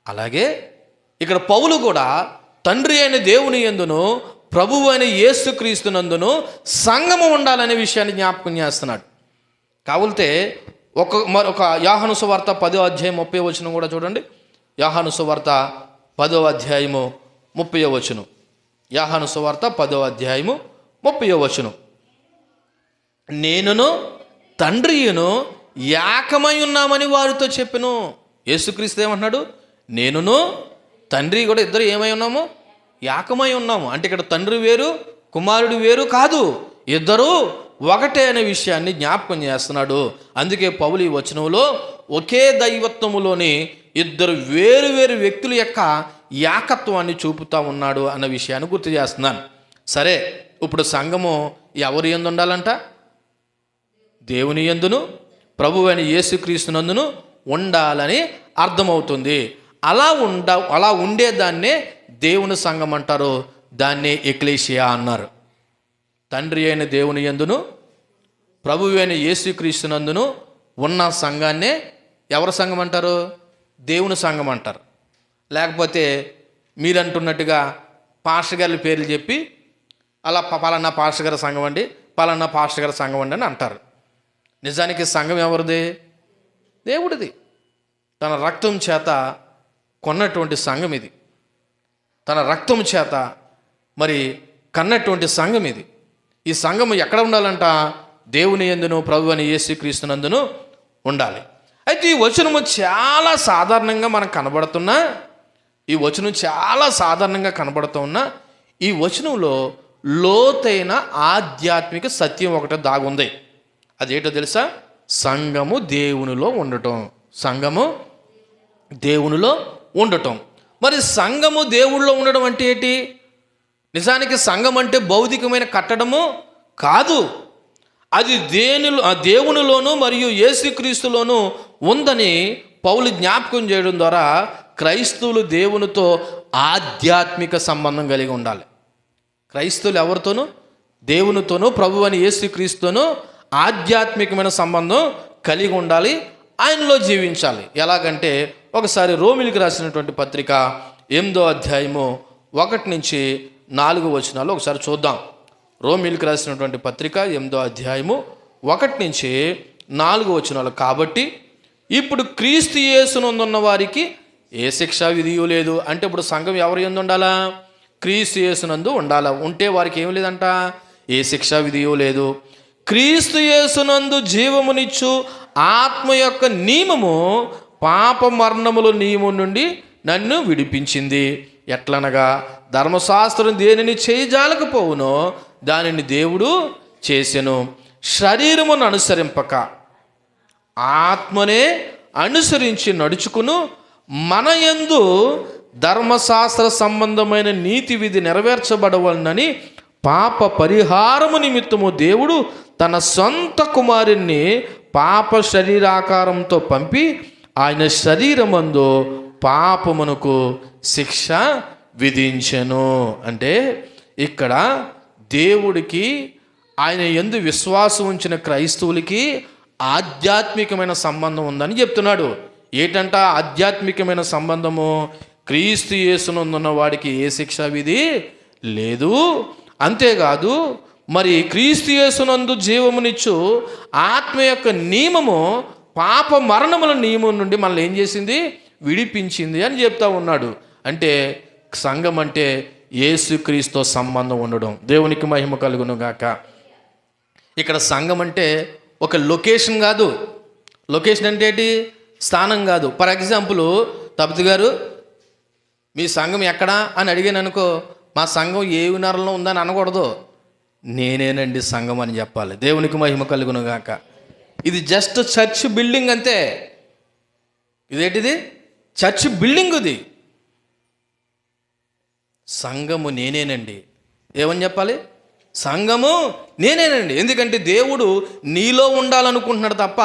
అలాగే ఇక్కడ పౌలు కూడా తండ్రి అయిన దేవుని యందును ప్రభువు అయిన యేసుక్రీస్తునందును సంఘము ఉండాలనే విషయాన్ని జ్ఞాపకం చేస్తున్నాడు. కావులితే మరొక యోహాను సువార్త 10వ అధ్యాయం 30వ వచనం కూడా చూడండి. యోహాను సువార్త 10వ అధ్యాయము 30వ వచనం. యోహాను సువార్త 10వ అధ్యాయము 30వ వచనం. నేనును తండ్రియును ఏకమై ఉన్నామని వారితో చెప్పెను. యేసుక్రీస్తు ఏమంటున్నాడు? నేనును తండ్రి కూడా ఇద్దరు ఏమై ఉన్నాము? ఏకమై ఉన్నాము. అంటే ఇక్కడ తండ్రి వేరు కుమారుడు వేరు కాదు, ఇద్దరు ఒకటే అనే విషయాన్ని జ్ఞాపకం చేస్తున్నాడు. అందుకే పౌలు ఈ వచనంలో ఒకే దైవత్వములోని ఇద్దరు వేరు వేరు వ్యక్తుల యొక్క ఏకత్వాన్ని చూపుతూ ఉన్నాడు అన్న విషయాన్ని గుర్తు చేస్తున్నాను. సరే, ఇప్పుడు సంఘము ఎవరి యందు ఉండాలంట? దేవుని యందును ప్రభువైన యేసుక్రీస్తునందును ఉండాలని అర్థమవుతుంది. అలా ఉండేదాన్నే దేవుని సంఘం అంటారు. దాన్నే ఎక్లేషియా అన్నారు. తండ్రి అయిన దేవుని యందును ప్రభువైన యేసుక్రీస్తునందును ఉన్న సంఘాన్నే ఎవరి సంఘం అంటారు? దేవుని సంఘం అంటారు. లేకపోతే మీరు అంటున్నట్టుగా పాస్టర్ గారి పేర్లు చెప్పి అలా పలానా పాస్టర్ గారి సంఘం అండి, పలానా పాస్టర్ గారి సంఘం అండి అని అంటారు. నిజానికి సంఘం ఎవరిది? దేవుడిది. తన రక్తం చేత కొన్నటువంటి సంఘం ఇది. తన రక్తం చేత మరి కన్నటువంటి సంఘం ఇది. ఈ సంఘం ఎక్కడ ఉండాలంట? దేవుని యందును ప్రభువైన యేసుక్రీస్తునందును ఉండాలి. అయితే ఈ వచనము చాలా సాధారణంగా మనకు కనబడుతున్నా, ఈ వచనంలో లోతైన ఆధ్యాత్మిక సత్యం ఒకటి దాగుంది. అదేంటో తెలుసా? సంఘము దేవునిలో ఉండటం. సంఘము దేవునిలో ఉండటం. మరి సంఘము దేవుళ్ళో ఉండడం అంటే ఏంటి? నిజానికి సంఘం అంటే భౌతికమైన కట్టడము కాదు. అది దేవునిలోను మరియు యేసుక్రీస్తులోను ఉందని పౌలు జ్ఞాపకం చేయడం ద్వారా క్రైస్తవులు దేవునితో ఆధ్యాత్మిక సంబంధం కలిగి ఉండాలి. క్రైస్తవులు ఎవరితోనూ? దేవునితోనూ ప్రభువైన యేసుక్రీస్తుతోనూ ఆధ్యాత్మికమైన సంబంధం కలిగి ఉండాలి, ఆయనలో జీవించాలి. ఎలాగంటే ఒకసారి రోమిలికి రాసినటువంటి పత్రిక 8వ అధ్యాయము 1-4 వచనాలు ఒకసారి చూద్దాం. రోమిలికి రాసినటువంటి పత్రిక 8వ అధ్యాయము 1-4 వచనాలు. కాబట్టి ఇప్పుడు క్రీస్తు యేసునందున్న వారికి ఏ శిక్షా విధియు లేదు. అంటే ఇప్పుడు సంఘం ఎవరి యందు ఉండాలా? క్రీస్తు యేసునందు ఉండాలా. ఉంటే వారికి ఏం లేదంట? ఏ శిక్షా విధియు లేదు. క్రీస్తు యేసునందు జీవమునిచ్చు ఆత్మ యొక్క నియమము పాప మరణముల నియమం నుండి నన్ను విడిపించింది. ఎట్లనగా ధర్మశాస్త్రం దేనిని చేయజాలకపోవునో దానిని దేవుడు చేసెను. శరీరమును అనుసరింపక ఆత్మనే అనుసరించి నడుచుకును మన యందు ధర్మశాస్త్ర సంబంధమైన నీతి విధి నెరవేర్చబడవలనని పాప పరిహారము నిమిత్తము దేవుడు తన సొంత కుమారుణ్ణి పాప శరీరాకారంతో పంపి ఆయన శరీరమందు పాపమునకు శిక్ష విధించెను. అంటే ఇక్కడ దేవుడికి, ఆయన యందు విశ్వాసం ఉంచిన క్రైస్తవులకి ఆధ్యాత్మికమైన సంబంధం ఉందని చెప్తున్నాడు. ఏంటంట ఆధ్యాత్మికమైన సంబంధము? క్రీస్తు యేసునందున్న వాడికి ఏ శిక్ష విధి లేదు. అంతేకాదు, మరి క్రీస్తు యేసునందు జీవమునిచ్చు ఆత్మ యొక్క నియమము పాప మరణముల నియమం నుండి మనల్ని ఏం చేసింది? విడిపించింది అని చెప్తా ఉన్నాడు. అంటే సంఘం అంటే యేసుక్రీస్తుతో సంబంధం ఉండడం. దేవునికి మహిమ కలుగును గాక. ఇక్కడ సంఘం అంటే ఒక లొకేషన్ కాదు. లొకేషన్ అంటే ఏంటి? స్థానం కాదు. ఫర్ ఎగ్జాంపుల్, తపతి గారు మీ సంఘం ఎక్కడా అని అడిగాను అనుకో, మా సంఘం ఏ వినరంలో ఉందని అనకూడదు, నేనేనండి సంఘం అని చెప్పాలి. దేవునికి మహిమ కలుగును గాక. ఇది జస్ట్ చర్చ్ బిల్డింగ్ అంతే. ఇదేంటిది? Church building. ఇది సంఘము నేనేనండి. ఏమని చెప్పాలి? సంఘము నేనేనండి. ఎందుకంటే దేవుడు నీలో ఉండాలనుకుంటున్నాడు తప్ప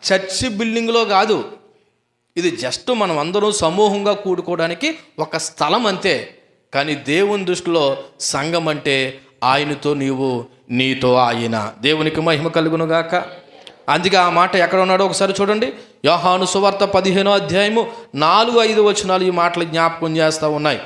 చర్చ్ బిల్డింగ్లో కాదు. ఇది జస్ట్ మనం అందరూ సమూహంగా కూడుకోవడానికి ఒక స్థలం అంతే. కానీ దేవుని దృష్టిలో సంఘం అంటే ఆయనతో నీవు, నీతో ఆయన. దేవునికి మహిమ కలుగును గాక. అందుకే ఆ మాట ఎక్కడ ఉన్నాడో ఒకసారి చూడండి. యోహాను సువార్త 15వ అధ్యాయము 4-5 వచనాలు ఈ మాటలు జ్ఞాపకం చేస్తూ ఉన్నాయి.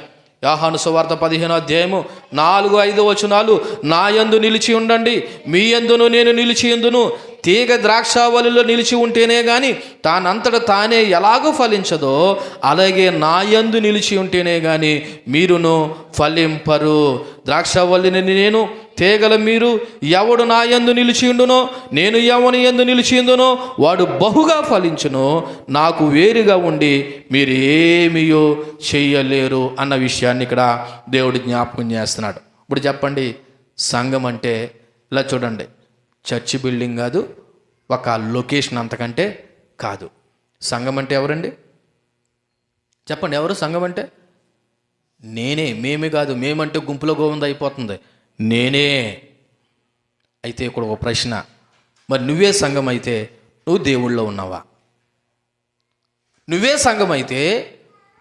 యోహాను సువార్త 15వ అధ్యాయము 4-5 వచనాలు. నా యందు నిలిచి ఉండండి, మీ యందును నేను నిలిచి ఉందును. తీగ ద్రాక్షావళిలో నిలిచి ఉంటేనే కానీ తానంతట తానే ఎలాగో ఫలించదో, అలాగే నా యందు నిలిచి ఉంటేనే కానీ మీరును ఫలింపరు. ద్రాక్షావళిని నేను, తీగల మీరు. ఎవడు నా యందు నిలిచి ఉండునో, నేను ఎవని యందు నిలిచి ఉందునో వాడు బహుగా ఫలించును. నాకు వేరుగా ఉండి మీరు ఏమీయో చెయ్యలేరు అన్న విషయాన్ని ఇక్కడ దేవుడు జ్ఞాపకం చేస్తున్నాడు. ఇప్పుడు చెప్పండి, సంఘం అంటే ఇలా చూడండి, చర్చి బిల్డింగ్ కాదు, ఒక లొకేషన్ అంతకంటే కాదు. సంఘం అంటే ఎవరండి? చెప్పండి, ఎవరు సంఘం అంటే? నేనే. మేమే కాదు, మేమంటే గుంపులో గోవింద అయిపోతుంది. నేనే. అయితే ఇక్కడ ఒక ప్రశ్న, మరి నువ్వే సంఘం అయితే నువ్వు దేవుళ్ళో ఉన్నావా? నువ్వే సంఘం అయితే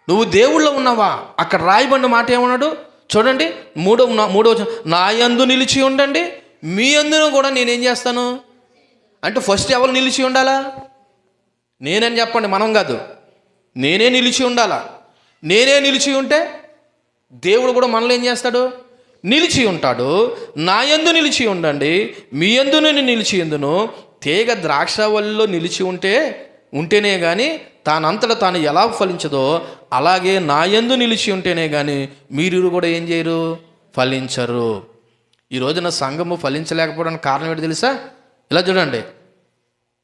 నువ్వు దేవుళ్ళో ఉన్నావా? అక్కడ రాయబడిన మాట ఏమన్నాడు చూడండి, మూడో నా యందు నిలిచి ఉండండి, మీ యందును కూడా నేనేం చేస్తాను అంటే, ఫస్ట్ ఎవరు నిలిచి ఉండాలా? నేనని చెప్పండి, మనం కాదు. నేనే నిలిచి ఉండాలా. నేనే నిలిచి ఉంటే దేవుడు కూడా మనలో ఏం చేస్తాడు? నిలిచి ఉంటాడు. నా యందు నిలిచి ఉండండి, మీ యందును నేను నిలిచి ఉందును. తీగ ద్రాక్షావళిలో నిలిచి ఉంటేనే కానీ తానంతట తాను ఎలా ఫలించదో, అలాగే నా యందు నిలిచి ఉంటేనే కానీ మీరు కూడా ఏం చేయరు? ఫలించరు. ఈ రోజున సంఘము ఫలించలేకపోవడానికి కారణం ఏంటి తెలుసా? ఇలా చూడండి,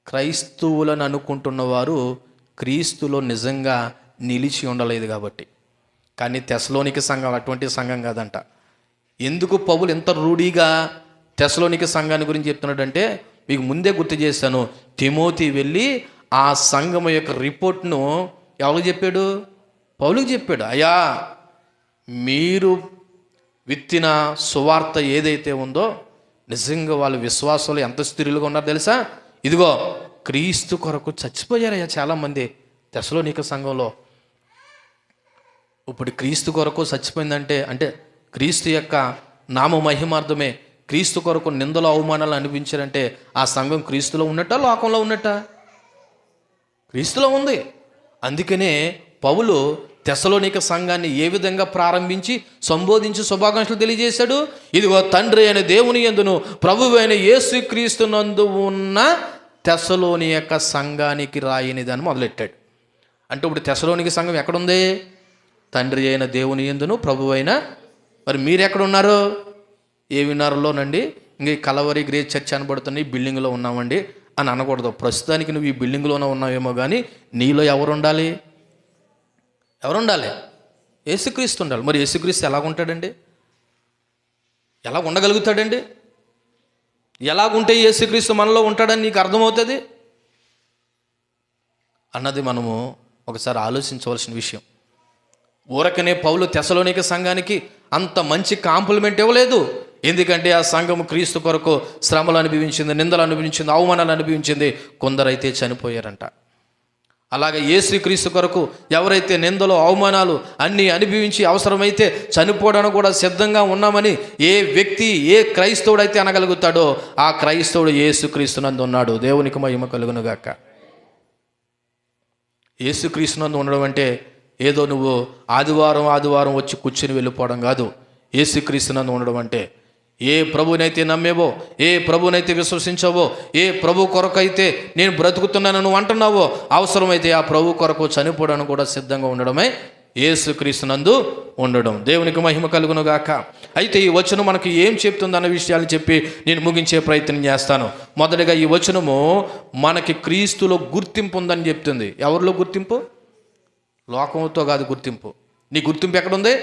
క్రైస్తవులను అనుకుంటున్న వారు క్రీస్తులో నిజంగా నిలిచి ఉండలేదు కాబట్టి. కానీ తెస్సలోనిక సంఘం అటువంటి సంఘం కాదంట. ఎందుకు పౌలు ఎంత రూఢీగా తెస్సలోనిక సంఘాన్ని గురించి చెప్తున్నాడంటే, మీకు ముందే గుర్తు చేశాను. తిమోతి వెళ్ళి ఆ సంఘం యొక్క రిపోర్ట్ను ఎవరికి చెప్పాడు? పౌలుకి చెప్పాడు. అయ్యా, మీరు విత్తిన సువార్త ఏదైతే ఉందో నిజంగా వాళ్ళు విశ్వాసాలు ఎంత స్థిరులుగా ఉన్నారో తెలుసా? ఇదిగో క్రీస్తు కొరకు చచ్చిపోయారయ్యా చాలామంది తెస్సలోనిక సంఘంలో. ఇప్పుడు క్రీస్తు కొరకు చచ్చిపోయిందంటే అంటే క్రీస్తు యొక్క నామ మహిమార్థమే క్రీస్తు కొరకు నిందలు అవమానాలు అనిపించారంటే ఆ సంఘం క్రీస్తులో ఉన్నట్ట, లోకంలో ఉన్నట్ట? క్రీస్తులో ఉంది. అందుకనే పౌలు తెస్సలోనిక సంఘాన్ని ఏ విధంగా ప్రారంభించి సంబోధించి శుభాకాంక్షలు తెలియజేశాడు? ఇదిగో తండ్రి అయిన దేవుని యందును ప్రభువు అయిన యేసుక్రీస్తునందు ఉన్న తెస్సలోనిక సంఘానికి రాయనిదని మొదలెట్టాడు. అంటే ఇప్పుడు తెస్సలోనిక సంఘం ఎక్కడుంది? తండ్రి అయిన దేవుని యందును ప్రభువు అయిన. మరి మీరు ఎక్కడున్నారు? ఏ వినారులోనండి? ఇంక కలవరి గ్రేస్ చర్చ్ అనబడుతున్న ఈ బిల్డింగ్లో ఉన్నామండి అని అనకూడదు. ప్రస్తుతానికి నువ్వు ఈ బిల్డింగ్లోనే ఉన్నావేమో, కానీ నీలో ఎవరు ఉండాలి? యేసుక్రీస్తు ఉండాలి. మరి యేసుక్రీస్తు ఎలాగుంటాడండి? ఎలా ఉండగలుగుతాడండి? ఎలాగుంటే యేసుక్రీస్తు మనలో ఉంటాడని నీకు అర్థమవుతుంది అన్నది మనము ఒకసారి ఆలోచించవలసిన విషయం. ఊరకనే పౌలు తెస్సలోనిక సంఘానికి అంత మంచి కాంప్లిమెంట్ ఇవ్వలేదు. ఎందుకంటే ఆ సంఘము క్రీస్తు కొరకు శ్రమలు అనుభవించింది, నిందలు అనుభవించింది, అవమానాలు అనుభవించింది. కొందరైతే చనిపోయారంట. అలాగే యేసుక్రీస్తు కొరకు ఎవరైతే నిందలు అవమానాలు అన్నీ అనుభవించి అవసరమైతే చనిపోవడానికి కూడా సిద్ధంగా ఉన్నామని ఏ వ్యక్తి ఏ క్రైస్తవుడైతే అనగలుగుతాడో ఆ క్రైస్తవుడు యేసుక్రీస్తునందు ఉన్నాడు. దేవునికి మహిమ కలుగునుగాక. యేసుక్రీస్తునందు ఉండడం అంటే ఏదో నువ్వు ఆదివారం వచ్చి కూర్చుని వెళ్ళిపోవడం కాదు. యేసుక్రీస్తునందు ఉండడం అంటే ఏ ప్రభునైతే నమ్మేవో, ఏ ప్రభునైతే విశ్వసించావో, ఏ ప్రభు కొరకైతే నేను బ్రతుకుతున్నాను నువ్వు అంటున్నావో, అవసరమైతే ఆ ప్రభు కొరకు చనిపోవడానికి కూడా సిద్ధంగా ఉండడమే యేసుక్రీస్తునందు ఉండడం. దేవునికి మహిమ కలుగునుగాక. అయితే ఈ వచనం మనకు ఏం చెప్తుందన్న విషయాన్ని చెప్పి నేను ముగించే ప్రయత్నం చేస్తాను. మొదటిగా ఈ వచనము మనకి క్రీస్తులో గుర్తింపు ఉందని చెప్తుంది. ఎవరిలో గుర్తింపు? లోకంతో కాదు గుర్తింపు. నీ గుర్తింపు ఎక్కడుంది?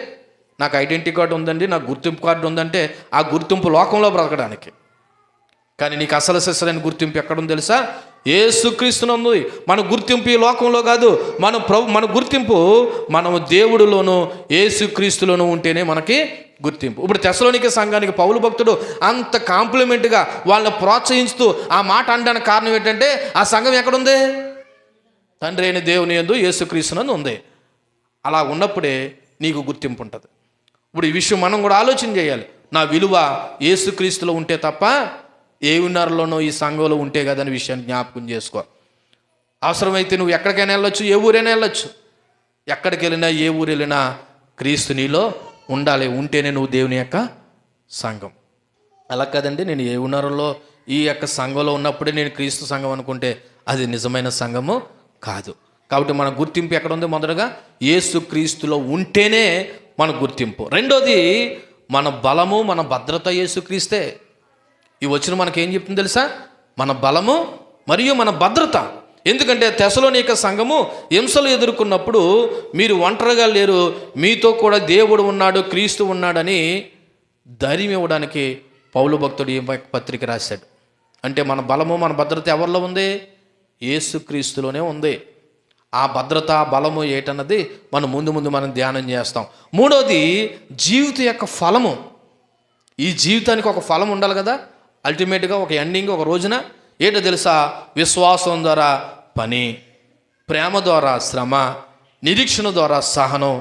నాకు ఐడెంటిటీ కార్డు ఉందండి, నాకు గుర్తింపు కార్డు ఉందంటే ఆ గుర్తింపు లోకంలో బ్రతకడానికి. కానీ నీకు అసలు సిసలైన గుర్తింపు ఎక్కడుంది తెలుసా? యేసుక్రీస్తునందు. మన గుర్తింపు ఈ లోకంలో కాదు. మన గుర్తింపు మనము దేవుడిలోను యేసుక్రీస్తులోను ఉంటేనే మనకి గుర్తింపు. ఇప్పుడు తెస్సలోనికే సంఘానికి పౌలు భక్తుడు అంత కాంప్లిమెంట్గా వాళ్ళని ప్రోత్సహిస్తూ ఆ మాట అనడానికి కారణం ఏంటంటే ఆ సంఘం ఎక్కడుంది? తండ్రి అయిన దేవుని యందు యేసుక్రీస్తునందు ఉంది. అలా ఉన్నప్పుడే నీకు గుర్తింపు ఉంటుంది. ఇప్పుడు ఈ విషయం మనం కూడా ఆలోచన చేయాలి. నా విలువ యేసుక్రీస్తులో ఉంటే తప్ప ఏ ఉన్నరలోనో ఈ సంఘంలో ఉంటే కదని విషయాన్ని జ్ఞాపకం చేసుకో. అవసరమైతే నువ్వు ఎక్కడికైనా వెళ్ళొచ్చు, ఏ ఊరైనా వెళ్ళొచ్చు. ఎక్కడికి వెళ్ళినా ఏ ఊరు వెళ్ళినా క్రీస్తు నీలో ఉండాలి. ఉంటేనే నువ్వు దేవుని యొక్క సంఘం. అలా కదండి, నేను ఏ ఉన్నరలో ఈ యొక్క సంఘంలో ఉన్నప్పుడే నేను క్రీస్తు సంఘం అనుకుంటే అది నిజమైన సంఘము కాదు. కాబట్టి మన గుర్తింపు ఎక్కడ ఉంది? మొదటగా యేసుక్రీస్తులో ఉంటేనే మన గుర్తింపు. రెండోది మన బలము, మన భద్రత యేసుక్రీస్తే. ఈ వచ్చిన మనకేం చెప్తుంది తెలుసా? మన బలము మరియు మన భద్రత. ఎందుకంటే తెస్సలోనిక సంఘము హింసలు ఎదుర్కొన్నప్పుడు మీరు ఒంటరిగా లేరు, మీతో కూడా దేవుడు ఉన్నాడు, క్రీస్తు ఉన్నాడని ధైర్యం ఇవ్వడానికి పౌలు భక్తుడు ఈ పత్రిక రాశాడు. అంటే మన బలము మన భద్రత ఎవరిలో ఉంది? యేసుక్రీస్తులోనే ఉంది. ఆ భద్రత బలము ఏటన్నది మనం ముందు మనం ధ్యానం చేస్తాం. మూడోది జీవిత యొక్క ఫలము. ఈ జీవితానికి ఒక ఫలం ఉండాలి కదా, అల్టిమేట్గా ఒక ఎండింగ్ ఒక రోజున. ఏంటో తెలుసా? విశ్వాసం ద్వారా పని, ప్రేమ ద్వారా శ్రమ, నిరీక్షణ ద్వారా సహనం,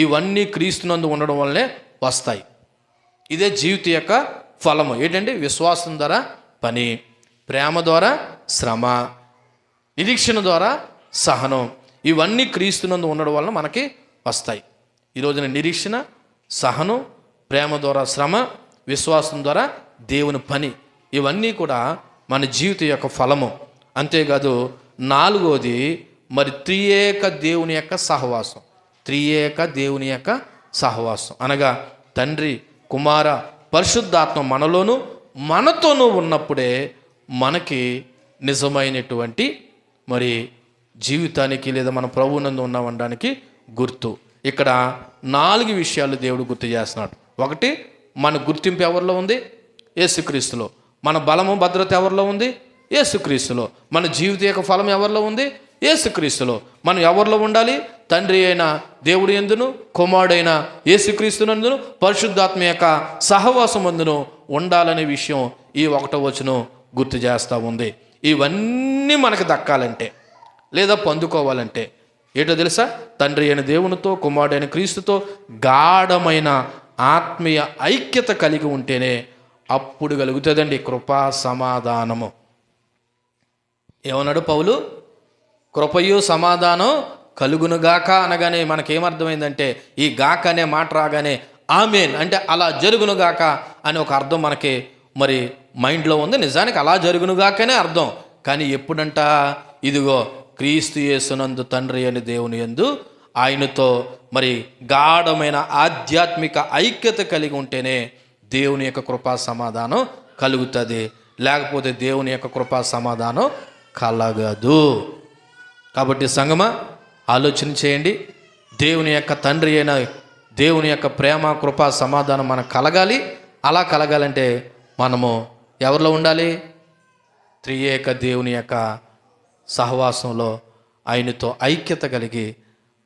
ఇవన్నీ క్రీస్తునందు ఉండడం వల్లనే వస్తాయి. ఇదే జీవిత యొక్క ఫలము. ఏంటంటే విశ్వాసం ద్వారా పని, ప్రేమ ద్వారా శ్రమ, నిరీక్షణ ద్వారా సహనం, ఇవన్నీ క్రీస్తునందు ఉండడం వలన మనకి వస్తాయి. ఈరోజున నిరీక్షణ, సహనం, ప్రేమ ద్వారా శ్రమ, విశ్వాసం ద్వారా దేవుని పని, ఇవన్నీ కూడా మన జీవిత యొక్క ఫలము. అంతేకాదు నాలుగోది మరి త్రియేక దేవుని యొక్క సహవాసం. త్రియేక దేవుని యొక్క సహవాసం అనగా తండ్రి, కుమార, పరిశుద్ధాత్మ మనలోను మనతోనూ ఉన్నప్పుడే మనకి నిజమైనటువంటి మరి జీవితానికి లేదా మన ప్రభువునందు ఉన్నామనడానికి గుర్తు. ఇక్కడ 4 విషయాలు దేవుడు గుర్తు చేస్తున్నాడు. ఒకటి, మన గుర్తింపు ఎవరిలో ఉంది? యేసుక్రీస్తులో. మన బలము భద్రత ఎవరిలో ఉంది? యేసుక్రీస్తులో. మన జీవిత యొక్క ఫలం ఎవరిలో ఉంది? యేసుక్రీస్తులో. మనం ఎవరిలో ఉండాలి? తండ్రి అయిన దేవుడి యందును, కుమారుడైన యేసుక్రీస్తునందును, పరిశుద్ధాత్మ యొక్క సహవాసమందును ఉండాలనే విషయం ఈ 1వ వచనం గుర్తు చేస్తూ ఉంది. ఇవన్నీ మనకు దక్కాలంటే లేదా పొందుకోవాలంటే ఏంటో తెలుసా? తండ్రి అయిన దేవునితో, కుమారుడైన క్రీస్తుతో గాఢమైన ఆత్మీయ ఐక్యత కలిగి ఉంటేనే అప్పుడు కలుగుతుందండి కృపా సమాధానము. ఏమన్నాడు పౌలు? కృపయు సమాధానం కలుగునుగాక అనగానే మనకేమర్థమైందంటే ఈ గాక అనే మాట రాగానే ఆమేన్ అంటే అలా జరుగునుగాక అని ఒక అర్థం మనకి మరి మైండ్లో ఉంది. నిజానికి అలా జరుగునుగాకనే అర్థం. కానీ ఎప్పుడంట? ఇదిగో క్రీస్తు యేసునందు తండ్రి అని దేవుని యందు ఆయనతో మరి గాఢమైన ఆధ్యాత్మిక ఐక్యత కలిగి ఉంటేనే దేవుని యొక్క కృపా సమాధానం కలుగుతుంది. లేకపోతే దేవుని యొక్క కృపా సమాధానం కలగదు. కాబట్టి సంగమా ఆలోచన చేయండి. దేవుని యొక్క తండ్రి అయిన దేవుని యొక్క ప్రేమ, కృపా సమాధానం మనకు కలగాలి. అలా కలగాలంటే మనము ఎవరిలో ఉండాలి? త్రియేక దేవుని యొక్క సహవాసంలో ఆయనతో ఐక్యత కలిగి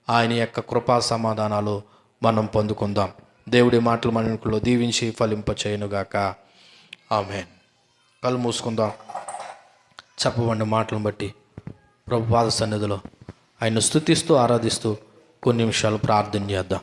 ఆయన యొక్క కృపా సమాధానాలు మనం పొందుకుందాం. దేవుడి మాటలు మనలో దీవించి ఫలింపచేయునుగాక. ఆమేన్. కళ్ళు మూసుకుందాం. చెప్పబండి మాటలను బట్టి ప్రభు పాద సన్నిధిలో ఆయన స్తుతిస్తూ ఆరాధిస్తూ కొన్ని నిమిషాలు ప్రార్థన చేద్దాం.